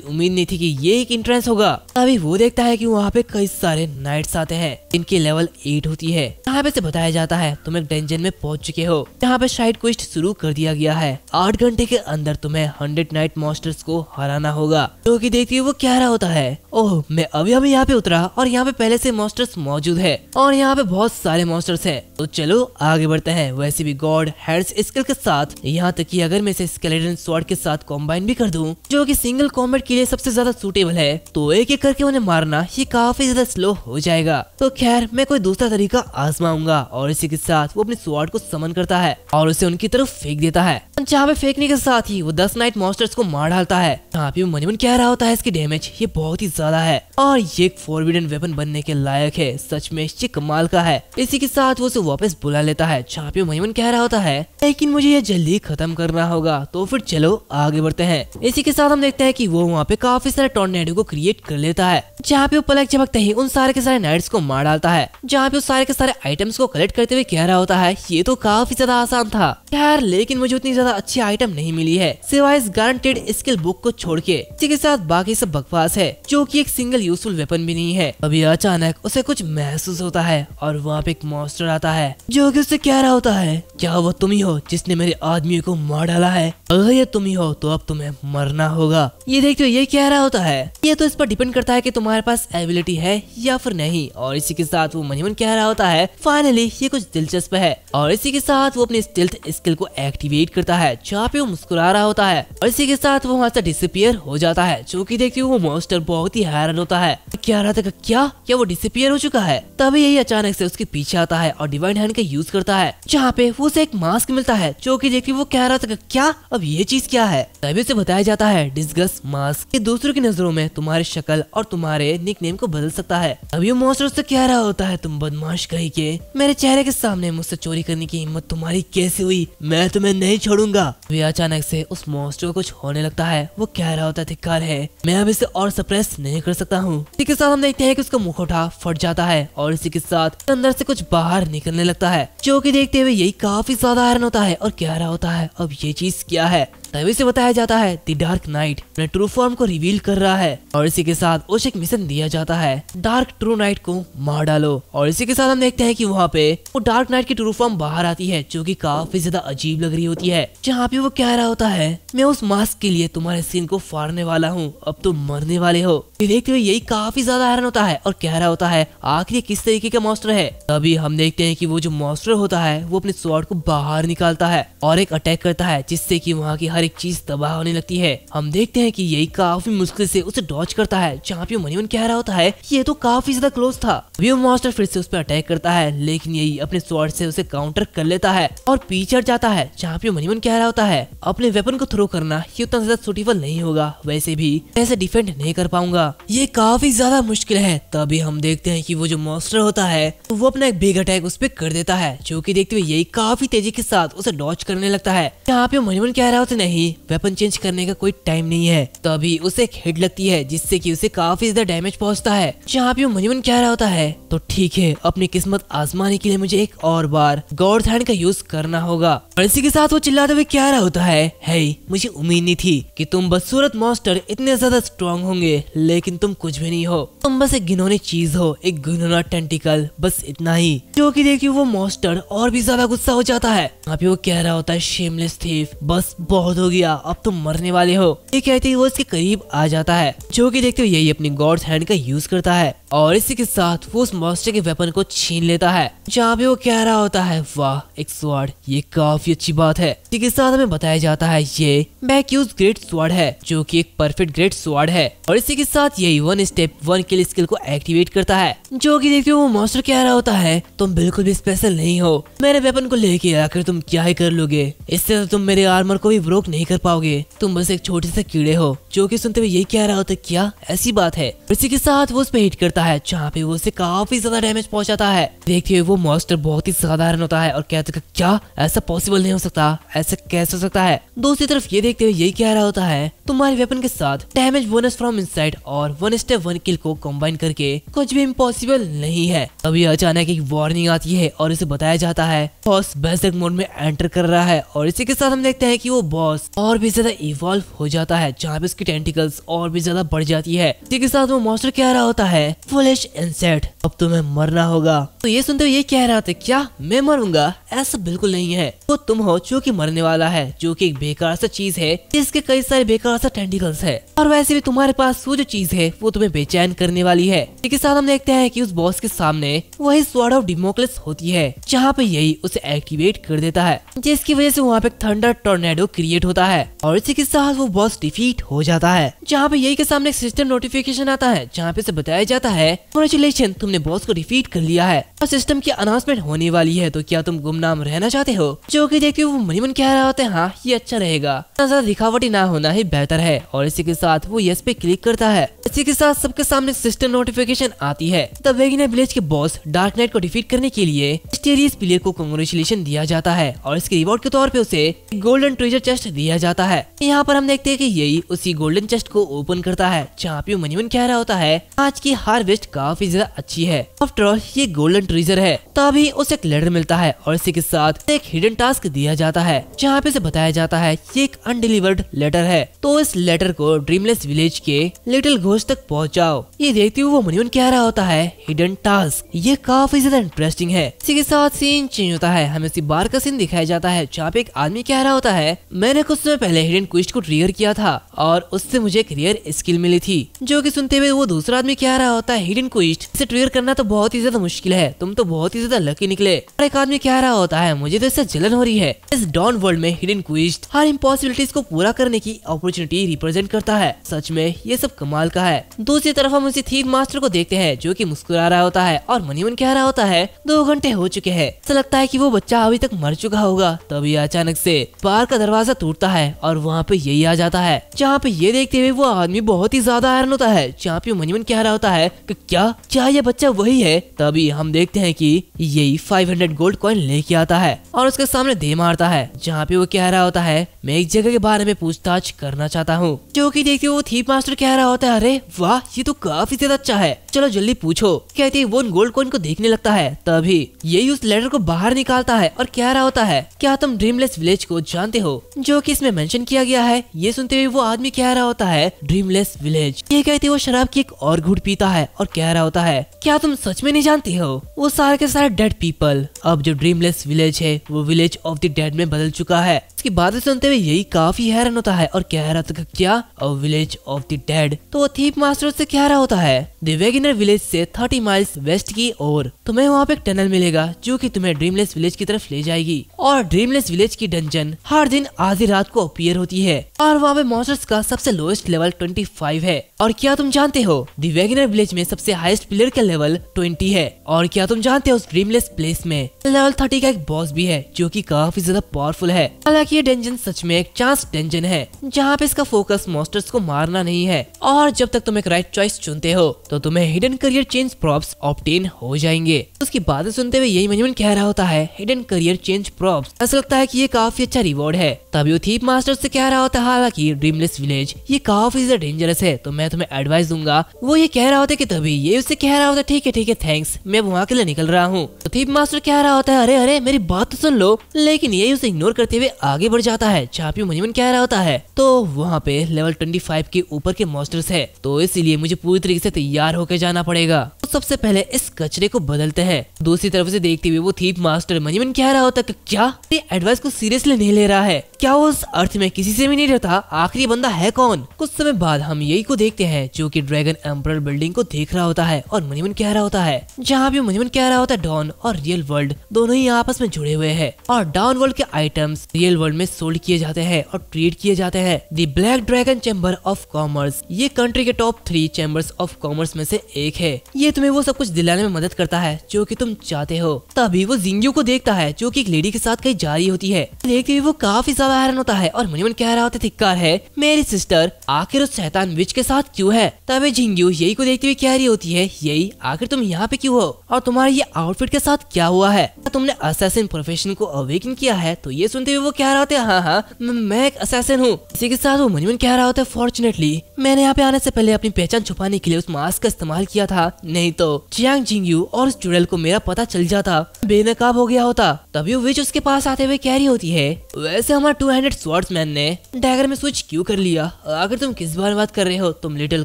उम्मीद नहीं थी कि ये एक एंट्रेंस होगा। अभी वो देखता है कि वहाँ पे कई सारे नाइट्स आते हैं, इनकी लेवल 8 होती है। यहाँ पे से बताया जाता है, तुम एक डंजन में पहुंच चुके हो, यहाँ पे साइड क्वेस्ट शुरू कर दिया गया है, 8 घंटे के अंदर तुम्हें 100 नाइट मॉन्स्टर्स को हराना होगा। जो कि देखिए वो कह रहा होता है, ओह मैं अभी यहाँ पे उतरा और यहाँ पे पहले से मॉन्स्टर्स मौजूद है और यहाँ पे बहुत सारे मॉन्स्टर्स हैं, तो चलो आगे बढ़ते हैं। वैसे भी गॉड हैंड्स स्किल के साथ, यहाँ तक कि अगर मैं इसे स्केलेटन स्वॉर्ड के साथ कॉम्बाइन भी कर दूं, जो कि सिंगल कॉम्बैट के लिए सबसे ज्यादा सूटेबल है, तो एक एक करके उन्हें मारना ये काफी ज्यादा स्लो हो जाएगा। तो खैर मैं कोई दूसरा तरीका आजमाऊंगा। और इसी के साथ वो अपने स्वॉर्ड को समन करता है और उसे उनकी तरफ फेंक देता है, जहाँ पे फेंकने के साथ ही वो 10 नाइट मॉन्स्टर्स को मार डालता है। यहाँ पे मनीमन कह रहा होता है, इसकी डैमेज ये बहुत ही ज्यादा है और ये एक फॉरबिडन वेपन बनने के लायक है, सच में ये कमाल का है। इसी के साथ वो उसे वापस बुला लेता है। जहाँ पे मनीमन कह रहा होता है, लेकिन मुझे ये जल्दी खत्म करना होगा, तो फिर चलो आगे बढ़ते हैं। इसी के साथ हम देखते हैं कि वो वहाँ पे काफी सारे टॉर्नेडो को क्रिएट कर लेता है, जहाँ पे वो पलक झपकते ही उन सारे के सारे नाइट्स को मार डालता है। जहाँ पे वो सारे के सारे आइटम्स को कलेक्ट करते हुए कह रहा होता है, ये तो काफी ज्यादा आसान था यार, लेकिन मुझे उतनी ज्यादा अच्छी आइटम नहीं मिली है, सिवाय इस गारंटेड स्किल बुक को छोड़ के। इसी के साथ बाकी सब बकवास है, जो कि एक सिंगल यूजफुल वेपन भी नहीं है। अभी अचानक उसे कुछ महसूस होता है और वहाँ पे एक मॉन्स्टर आता है, जो कि उससे कह रहा होता है, क्या वो तुम ही हो जिसने मेरे आदमियों को मार डाला है? अगर ये तुम ही हो तो अब तुम्हें मरना होगा। ये देखते हो ये कह रहा होता है, ये तो इस पर डिपेंड करता है कि तुम्हारे पास एबिलिटी है या फिर नहीं। और इसी के साथ वो मनीमन कह रहा होता है, फाइनली ये कुछ दिलचस्प है। और इसी के साथ वो अपनी स्टेल्थ स्किल को एक्टिवेट करता है जहाँ पे वो मुस्कुरा रहा होता है और इसी के साथ वो वहाँ से डिसअपियर हो जाता है, जो कि देखते हुए वो मॉन्स्टर बहुत ही हैरान होता है। क्या रहा था, क्या वो डिसअपियर हो चुका है। तभी यही अचानक से उसके पीछे आता है और डिवाइन हैंड का यूज करता है, जहाँ पे वो उसे एक मास्क मिलता है, जो कि देखते वो कह रहा था क्या अब ये चीज क्या है। तभी उसे बताया जाता है डिस्गस्ट मास्क, ये दूसरों की नजरों में तुम्हारी शक्ल और तुम्हारे निकनेम को बदल सकता है। अभी वो मॉन्स्टर उससे कह रहा होता है तुम बदमाश कहीं के, मेरे चेहरे के सामने मुझसे चोरी करने की हिम्मत तुम्हारी कैसे हुई, मैं तुम्हें नहीं छोड़ूंगा। अभी अचानक से उस मॉन्स्टर को कुछ होने लगता है, वो कह रहा होता है धिक्कार है, मैं अब इसे और सप्रेस नहीं कर सकता हूँ। इसी के साथ हम देखते हैं कि उसका मुखौटा फट जाता है और इसी के साथ अंदर से कुछ बाहर निकलने लगता है, जो कि देखते हुए यही काफी ज्यादा हैरान होता है और कह रहा होता है अब ये चीज क्या है। तभी से बताया जाता है द डार्क नाइट अपने ट्रू फॉर्म को रिवील कर रहा है और इसी के साथ उसे एक मिशन दिया जाता है, डार्क ट्रू नाइट को मार डालो। और इसी के साथ हम देखते हैं कि वहाँ पे वो डार्क नाइट की ट्रू फॉर्म बाहर आती है, जो कि काफी ज्यादा अजीब लग रही होती है, जहाँ पे वो कह रहा होता है मैं उस मास्क के लिए तुम्हारे स्किन को फाड़ने वाला हूँ, अब तुम मरने वाले हो। ये देखते हुए यही काफी ज्यादा हैरान होता है और कह रहा होता है आखिर किस तरीके का मॉन्स्टर है। तभी हम देखते हैं कि वो जो मॉन्स्टर होता है वो अपने स्वॉर्ड को बाहर निकालता है और एक अटैक करता है, जिससे कि वहाँ की हर एक चीज तबाह होने लगती है। हम देखते हैं कि यही काफी मुश्किल से उसे डॉज करता है, जहाँ पे मनीमन कह रहा होता है ये तो काफी ज्यादा क्लोज था। अभी वो मॉन्स्टर फिर से उस पर अटैक करता है, लेकिन यही अपने स्वॉर्ड से उसे काउंटर कर लेता है और पीछे हट जाता है, जहाँ पे मनीमन कह रहा होता है अपने वेपन को थ्रो करना ये उतना ज्यादा सुटेबल नहीं होगा, वैसे भी ऐसे डिफेंड नहीं कर पाऊंगा, ये काफी ज्यादा मुश्किल है। तभी हम देखते हैं कि वो जो मॉन्स्टर होता है वो अपना एक बिग अटैक उस पर कर देता है, जो कि देखते हुए यही काफी तेजी के साथ उसे डॉज करने लगता है, जहाँ पे मनीमन कह रहा होता नहीं वेपन चेंज करने का कोई टाइम नहीं है। तभी उसे एक हिट लगती है, जिससे कि उसे काफी ज्यादा डैमेज पहुंचता है, जहाँ पे मनीमन कह रहा होता है तो ठीक है अपनी किस्मत आजमाने के लिए मुझे एक और बार गॉड्स हैंड का यूज करना होगा। और इसी के साथ वो चिल्लाते हुए कह रहा होता है हे मुझे उम्मीद नहीं थी कि तुम बदसूरत मॉन्स्टर इतने ज्यादा स्ट्रॉन्ग होंगे, लेकिन तुम कुछ भी नहीं हो, तुम बस एक घिनौनी चीज हो, एक घिनौना टेंटिकल, बस इतना ही। जो कि देखिए वो मॉन्स्टर और भी ज्यादा गुस्सा हो जाता है, यहाँ पे वो कह रहा होता है शेमलेस थीफ, बस बहुत हो गया, अब तुम मरने वाले हो। ये कहते ही वो इसके करीब आ जाता है, जो कि देखते हुए यही अपनी गॉड्स हैंड का यूज करता है और इसी के साथ वो उस मॉन्स्टर के वेपन को छीन लेता है, जहाँ पे वो कह रहा होता है वाह एक स्वॉर्ड, ये काफी अच्छी बात है। इसी के साथ हमें बताया जाता है ये बैक्यूज ग्रेट स्वॉर्ड है, जो कि एक परफेक्ट ग्रेट स्वॉर्ड है। और इसी के साथ यही वन स्टेप वन किल स्किल को एक्टिवेट करता है, जो कि देखते हुए वो मॉन्स्टर कह रहा होता है तुम बिल्कुल भी स्पेशल नहीं हो, मेरे वेपन को लेके आकर तुम क्या ही कर लोगे, इससे तो तुम मेरे आर्मर को भी ब्रोक नहीं कर पाओगे, तुम बस एक छोटे से कीड़े हो। जो कि सुनते हुए यही कह रहा होता है क्या ऐसी बात है। इसी के साथ वो उस पे हिट करता है, जहाँ पे वो उसे काफी ज्यादा डैमेज पहुंचाता है। देखते हुए वो मॉन्स्टर बहुत ही साधारण होता है और कहता है क्या ऐसा पॉसिबल नहीं हो सकता, ऐसा कैसे हो सकता है। दूसरी तरफ ये देखते हुए यही कह रहा होता है तुम्हारे वेपन के साथ डैमेज बोनस फ्रॉम इनसाइड और वन स्टेप वन किल को कंबाइन करके कुछ भी इम्पॉसिबल नहीं है। अभी अचानक एक वार्निंग आती है और इसे बताया जाता है बॉस बेसिक मोड में एंटर कर रहा है। और इसी के साथ हम देखते हैं कि वो बॉस और भी ज्यादा इवॉल्व हो जाता है, जहाँ पे उसकी टेंटिकल्स और भी ज्यादा बढ़ जाती है। इसी के साथ वो मॉन्स्टर कह रहा होता है फुलिश इंसेक्ट, अब तुम्हें मरना होगा। तो ये सुनते हुए ये कह रहा था क्या मैं मरूंगा, ऐसा बिल्कुल नहीं है, वो तुम हो जो कि मरने वाला है, जो कि एक बेकार सा चीज है जिसके कई सारे बेकार सा टेंटिकल्स है, और वैसे भी तुम्हारे पास वो जो चीज है वो तुम्हें बेचैन करने वाली है। इसी के साथ हम देखते हैं कि उस बॉस के सामने वही स्वॉर्ड ऑफ डेमोक्लेस होती है, जहाँ पे यही उसे एक्टिवेट कर देता है, जिसकी वजह से वहाँ पे थंडर टोर्नेडो क्रिएट होता है और इसी के साथ वो बॉस डिफीट हो जाता है। जहाँ पे यही के सामने एक सिस्टम नोटिफिकेशन आता है, जहाँ पे से बताया जाता है कांग्रेचुलेशन तुमने बॉस को डिफीट कर लिया है और सिस्टम की अनाउंसमेंट होने वाली है, तो क्या तुम गुमनाम रहना चाहते हो। जो कि देखते हुए वो मनीमन कह रहा होता है हाँ ये अच्छा रहेगा, ज्यादा दिखावटी ना होना ही बेहतर है। और इसी के साथ वो यस पे क्लिक करता है। इसी के साथ सबके सामने सिस्टम नोटिफिकेशन आती है, द वेगिनर विलेज के बॉस डार्क नाइट को डिफीट करने के लिए मिस्टीरियस प्लेयर को कांग्रेचुलेशन दिया जाता है और इसके रिवॉर्ड के तौर पे उसे गोल्डन ट्रेजर चेस्ट दिया जाता है। यहाँ पर हम देखते हैं कि यही उसी गोल्डन चेस्ट को ओपन करता है, जहाँ पे मनीमन कह रहा होता है आज की हार्वेस्ट काफी ज्यादा अच्छी है, आफ्टर ऑल ये गोल्डन ट्रेजर है। तभी उसे एक लेटर मिलता है और इसी के साथ एक हिडन टास्क दिया जाता है, जहाँ पे उसे बताया जाता है ये एक अनडिलीवर्ड लेटर है, तो इस लेटर को ड्रीमलेस विलेज के लिटिल घोस्ट तक पहुँचाओ। ये देखते हुए वो मनीमन कह रहा होता है हिडन टास्क, ये काफी ज्यादा इंटरेस्टिंग है। इसी के साथ सीन चेंज होता है, हमें उसी बार का सीन दिखाया जाता है, जहाँ पे एक आदमी कह रहा होता है मैंने कुछ समय पहले हिडन क्वेस्ट को ट्रिगर किया था और उससे मुझे एक रेयर स्किल मिली थी। जो कि सुनते हुए वो दूसरा आदमी कह रहा होता है हिडन क्वेस्ट इसे ट्रिगर करना तो बहुत ही ज्यादा मुश्किल है, तुम तो बहुत ही ज्यादा लकी निकले। और एक आदमी कह रहा होता है मुझे तो इससे जलन हो रही है। इस डॉन वर्ल्ड में हिडन क्वेस्ट हर इम्पॉसिबिलिटीज को पूरा करने की अपॉर्चुनिटी रिप्रेजेंट करता है। सच में ये सब कमाल का है। दूसरी तरफ हम उसी थीफ मास्टर को देखते हैं जो कि मुस्कुरा रहा होता है और मनीमन कह रहा होता है 2 घंटे हो चुके हैं। ऐसा लगता है कि वो बच्चा अभी तक मर चुका होगा। तभी अचानक से बार का दरवाजा टूटता है और वहाँ पे यही आ जाता है, जहाँ पे ये देखते हुए वो आदमी बहुत ही ज्यादा हैरान होता है। जहाँ पे मनीमन कह रहा होता है कि क्या ये बच्चा वही है। तभी हम देखते हैं कि यही 500 गोल्ड कॉइन लेके आता है और उसके सामने दे मारता है, जहाँ पे वो कह रहा होता है मैं एक जगह के बारे में पूछताछ करना चाहता हूँ। जो कि देखते हुए वो थीफ मास्टर कह रहा होता है अरे वाह ये तो काफी ज्यादा अच्छा है, चलो जल्दी पूछो। कहते ही वो उन गोल्ड कॉइन को देखने लगता है। तभी यही उस लेटर को बाहर निकालता है और कह रहा होता है क्या तुम ड्रीमलेस विलेज को जानते हो, जो कि इसमें मेंशन किया गया है। ये सुनते हुए वो आदमी कह रहा होता है ड्रीमलेस विलेज। ये कहते वो शराब की एक और घूंट पीता है और कह रहा होता है क्या तुम सच में नहीं जानती हो, वो सारे के सारे डेड पीपल अब जो ड्रीमलेस विलेज है वो विलेज ऑफ द डेड में बदल चुका है। इसकी बातें सुनते हुए यही काफी हैरान होता है और कह रहा था क्या विलेज ऑफ द डेड। तो वो थीफ मास्टर से कह रहा होता है द वेगनर विलेज से 30 माइल्स वेस्ट की ओर तुम्हें वहाँ पे एक टनल मिलेगा जो कि तुम्हें ड्रीमलेस विलेज की तरफ ले जाएगी। और ड्रीमलेस विलेज की डंजन हर दिन आधी रात को अपीयर होती है और वहाँ पे मॉन्स्टर्स का सबसे लोएस्ट लेवल 25 है। और क्या तुम जानते हो द वेगनर विलेज में सबसे हाईएस्ट प्लेयर का लेवल 20 है। और क्या तुम जानते हो उस ड्रीमलेस प्लेस में लेवल 30 का एक बॉस भी है जो कि काफी ज्यादा पावरफुल है। हालांकि ये डंजन सच में एक चांस डंजन है जहाँ पे इसका फोकस मॉन्स्टर्स को मारना नहीं है। और जब तक तुम एक राइट चॉइस चुनते हो तो तुम्हें hidden career change props obtain हो जाएंगे। उसकी बातें सुनते हुए यही मनीमन कह रहा होता है हिडन करियर चेंज प्रॉप्स, ऐसा लगता है कि ये काफी अच्छा रिवॉर्ड है। तभी वो थीफ मास्टर से कह रहा होता है हालांकि ड्रीमलेस विलेज ये काफी ज्यादा डेंजरस है तो मैं तुम्हें एडवाइस दूंगा। वो ये कह रहा होता है कि तभी ये उससे कह रहा होता है ठीक है थैंक्स, मैं वहाँ के लिए निकल रहा हूँ। तो थीफ मास्टर कह रहा होता है अरे मेरी बात तो सुन लो, लेकिन ये उसे इग्नोर करते हुए आगे बढ़ जाता है। जहाँ पे मनीमन कह रहा होता है तो वहाँ पे लेवल 25 के ऊपर के मॉन्स्टर्स है तो इसीलिए मुझे पूरी तरीके से तैयार होकर जाना पड़ेगा। तो सबसे पहले इस कचरे को बदलते हैं। दूसरी तरफ से देखते हुए वो थीफ मास्टर मनीमन कह रहा होता है क्या ये एडवाइस को सीरियसली नहीं ले रहा है, क्या वो उस अर्थ में किसी से भी नहीं रहता, आखिरी बंदा है कौन। कुछ समय बाद हम यही को देखते हैं जो कि ड्रैगन एम्परर बिल्डिंग को देख रहा होता है और मनीमन कह रहा होता है जहाँ भी मनीमन कह रहा होता है डॉन और रियल वर्ल्ड दोनों ही आपस में जुड़े हुए हैं और डाउन वर्ल्ड के आइटम्स रियल वर्ल्ड में सोल्ड किए जाते हैं और ट्रेड किए जाते हैं। The black dragon chamber of commerce ये कंट्री के टॉप 3 चैम्बर्स ऑफ कॉमर्स में से एक है। ये तुम्हें वो सब कुछ दिलाने में मदद करता है जो कि तुम चाहते हो। तभी वो जिंग्यू को देखता है जो कि एक लेडी के साथ कहीं जा रही होती है। देखते हुए वो काफी ज्यादा हैरान होता है और मनीमन कह रहा होता है धिक्कार है मेरी सिस्टर आखिर उस शैतान विच के साथ क्यों है। तभी जिंग्यू यही को देखते हुए कह रही होती है यही आखिर तुम यहाँ पे क्यों हो और तुम्हारे ये आउटफिट के साथ क्या हुआ है, तुमने असैसिन प्रोफेशन को अवेकन किया है। तो ये सुनते हुए वो कह रहा होता है हाँ मैं एक असैसिन हूँ। इसी के साथ वो मनीमन कह रहा होता है फॉर्चुनेटली मैंने यहाँ पे आने से पहले अपनी पहचान छुपाने के लिए उस मास्क का इस्तेमाल किया था, नहीं तो चियांग जिंग्यू और उस चुड़ैल को मेरा पता चल जाता, बेनकाब हो गया होता। तभी वो विच उसके पास आते हुए कह रही होती है वैसे हमारा 200 स्वॉर्ड्समैन ने डैगर में स्विच क्यों कर लिया, आखिर तुम किस बारे में बात कर रहे हो, तुम लिटिल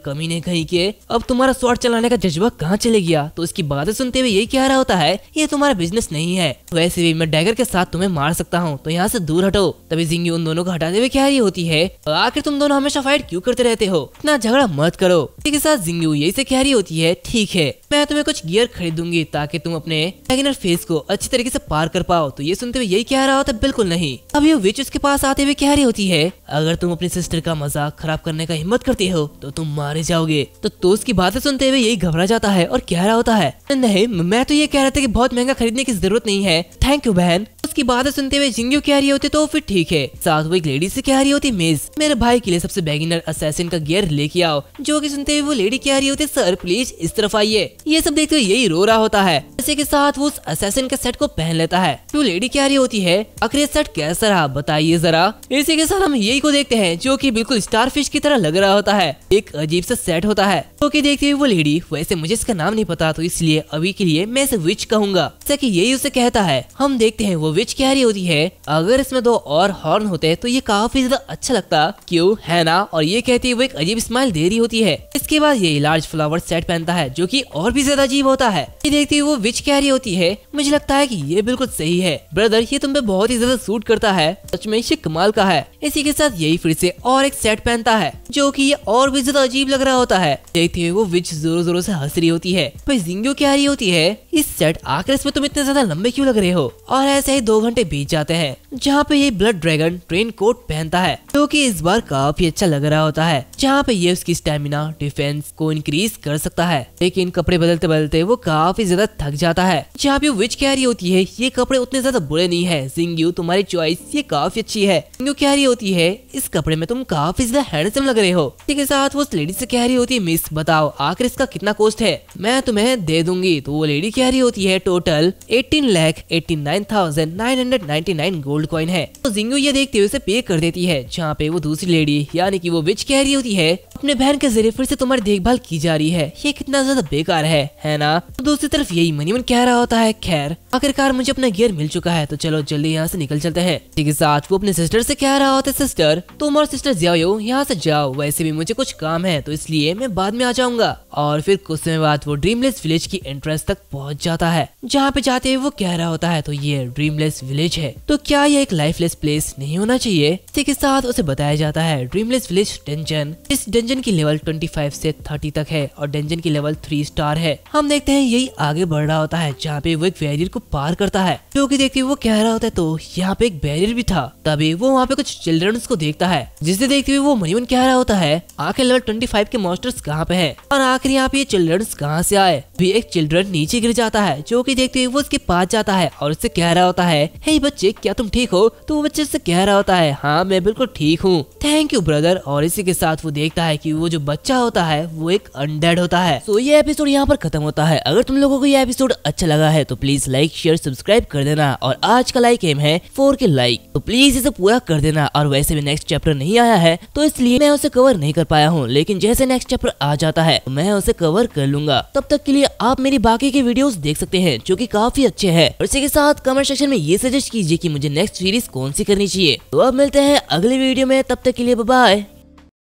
कमीने कहीं के, अब तुम्हारा स्वॉर्ड चलाने का जज्बा कहाँ चले गया। तो इसकी बातें सुनते हुए यही कह रहा होता है ये तुम्हारा बिजनेस नहीं है, वैसे भी मैं डैगर के साथ तुम्हें मार सकता हूँ तो यहाँ से दूर हटो। तभी जिंग्यू उन दोनों को हटाते हुए कह रही होती है आखिर तुम दोनों हमेशा फाइट क्यों करते रहते हो, इतना झगड़ा मत करो। इसी के साथ जिंग्यू यही से कह रही होती है ठीक है मैं तुम्हें कुछ गियर खरीदूंगी ताकि तुम अपने बिगिनर फेज को अच्छी तरीके से पार कर पाओ। तो ये सुनते हुए यही कह रहा होता है बिल्कुल नहीं। अब ये विच उसके पास आते हुए कह रही होती है अगर तुम अपनी सिस्टर का मजाक खराब करने का हिम्मत करते हो तो तुम मारे जाओगे। तो उसकी बातें सुनते हुए यही घबरा जाता है और कह रहा होता है नहीं मैं तो ये कह रहा था कि बहुत महंगा खरीदने की जरूरत नहीं है, थैंक यू बहन। उसकी बातें सुनते हुए जिंग्यू कह रही होती तो फिर ठीक है। साथ वो एक लेडी से कह रही होती मिस मेरे भाई के लिए सबसे बेगिनर असैसिन का गियर लेके आओ। जो कि सुनते हुए वो लेडी कह रही होती सर प्लीज इस तरफ आइए। ये सब देखते हुए यही रो रहा होता है। इसी के साथ वो उस असैसिन के सेट को पहन लेता है। तो लेडी कह रही होती है आखिर ये सेट कैसा रहा बताइए जरा। इसी के साथ हम यही को देखते हैं जो कि बिल्कुल स्टारफिश की तरह लग रहा होता है, एक अजीब सा सेट होता है। तो कि देखते हुए वो लेडी वैसे मुझे इसका नाम नहीं पता तो इसलिए अभी के लिए मैं इसे विच कहूंगा, जैसा कि यही उसे कहता है। हम देखते हैं वो विच कह रही होती है अगर इसमें 2 और हॉर्न होते तो ये काफी ज्यादा अच्छा लगता, क्यों है ना। और ये कहती है वो एक अजीब स्माइल दे रही होती है। इसके बाद ये लार्ज फ्लावर सेट पहनता है जो कि और भी ज्यादा अजीब होता है। ये देखते हुए वो विच कह रही होती है, मुझे लगता है कि ये बिल्कुल सही है ब्रदर, ये तुम पे बहुत ही ज्यादा सूट करता है, सच में ये कमाल का है। इसी के साथ यही फिर से और एक सेट पहनता है जो कि ये और भी ज्यादा अजीब लग रहा होता है। देखते हुए वो विच जोरों जोरों से हंस रही होती है। भाई जिंगो कह रही होती है, इस सेट आखिर इसमें तुम इतने ज्यादा लंबे क्यों लग रहे हो। और ऐसे ही 2 घंटे बीत जाते हैं जहाँ पे ये ब्लड ड्रैगन ट्रेन कोट पहनता है जो कि इस बार काफी अच्छा लग रहा होता है, जहाँ पे ये उसकी स्टेमिना डिफेंस को इंक्रीज कर सकता है। लेकिन कपड़े बदलते बदलते वो काफी ज्यादा थक जाता है। जहाँ पे विच कह रही होती है, ये कपड़े उतने ज्यादा बुरे नहीं है जिंगो, तुम्हारी चॉइस ये काफी अच्छी है। जिंगो कह रही होती है, इस कपड़े में तुम काफी ज्यादा हैंडसम लग रहे हो। इसी के साथ वो उस लेडी से कह रही होती है, मिस बताओ आखिर इसका कितना कॉस्ट है, मैं तुम्हें दे दूंगी। तो वो लेडी कह रही होती है, टोटल 18,89,999 गोल्ड कॉइन है। तो जिंगो ये देखते हुए उसे पे कर देती है। जहाँ पे वो दूसरी लेडी यानी कि वो विच कह रही होती है, अपने बहन के जरिए फिर से तुम्हारी देखभाल की जा रही है, ये कितना ज्यादा बेकार है ना। तो दूसरी तरफ यही मनीमन कह रहा होता है, खैर आखिरकार मुझे अपना गियर मिल चुका है, तो चलो जल्दी यहाँ से निकल चलते हैं। इसी के साथ वो अपने सिस्टर से कह रहा होता है, सिस्टर तुम और सिस्टर जियाओ यहाँ से जाओ, वैसे भी मुझे कुछ काम है तो इसलिए मैं बाद में आ जाऊंगा। और फिर कुछ समय बाद वो ड्रीमलेस विलेज की एंट्रेंस तक पहुँच जाता है। जहाँ पे जाते हुए वो कह रहा होता है, तो ये ड्रीमलेस विलेज है, तो क्या ये एक लाइफलेस प्लेस नहीं होना चाहिए। इसी के साथ उसे बताया जाता है ड्रीमलेस विलेज डंजन, इस डंजन की लेवल 25 से 30 तक है और डंजन की लेवल 3 स्टार है। हम देखते हैं यही आगे बढ़ रहा होता है जहाँ पे वो एक बैरियर को पार करता है, जो कि देखते हुए वो कह रहा होता है, तो यहाँ पे एक बैरियर भी था। तभी वो वहाँ पे कुछ चिल्ड्रंस को देखता है, जिसे देखते हुए वो मनीमन कह रहा होता है, आखिर लेवल 25 के मॉन्स्टर्स कहाँ पे है और आखिर यहाँ पे ये चिल्ड्रंस कहाँ से आए। भी एक चिल्ड्रन नीचे गिर जाता है, जो कि देखते हुए वो उसके पास जाता है और उससे कह रहा होता है, हे बच्चे क्या तुम ठीक हो। तो वो बच्चे से कह रहा होता है, हाँ मैं बिल्कुल ठीक हूँ, थैंक यू ब्रदर। और इसी के साथ वो देखता है कि वो जो बच्चा होता है वो एक अनडेड होता है। तो ये एपिसोड यहाँ पर खत्म होता है। अगर तुम लोगों को ये एपिसोड अच्छा लगा है तो प्लीज लाइक शेयर सब्सक्राइब कर देना। और आज का लाइक एम है 4 के लाइक, तो प्लीज इसे पूरा कर देना। और वैसे भी नेक्स्ट चैप्टर नहीं आया है तो इसलिए मैं उसे कवर नहीं कर पाया हूँ, लेकिन जैसे नेक्स्ट चैप्टर आ जाता है तो मैं उसे कवर कर लूंगा। तब तक के लिए आप मेरी बाकी के वीडियोस देख सकते हैं जो कि काफी अच्छे हैं। और इसी के साथ कमेंट सेक्शन में ये सजेस्ट कीजिए कि मुझे नेक्स्ट सीरीज कौन सी करनी चाहिए। तो अब मिलते हैं अगली वीडियो में, तब तक के लिए बाय बाय।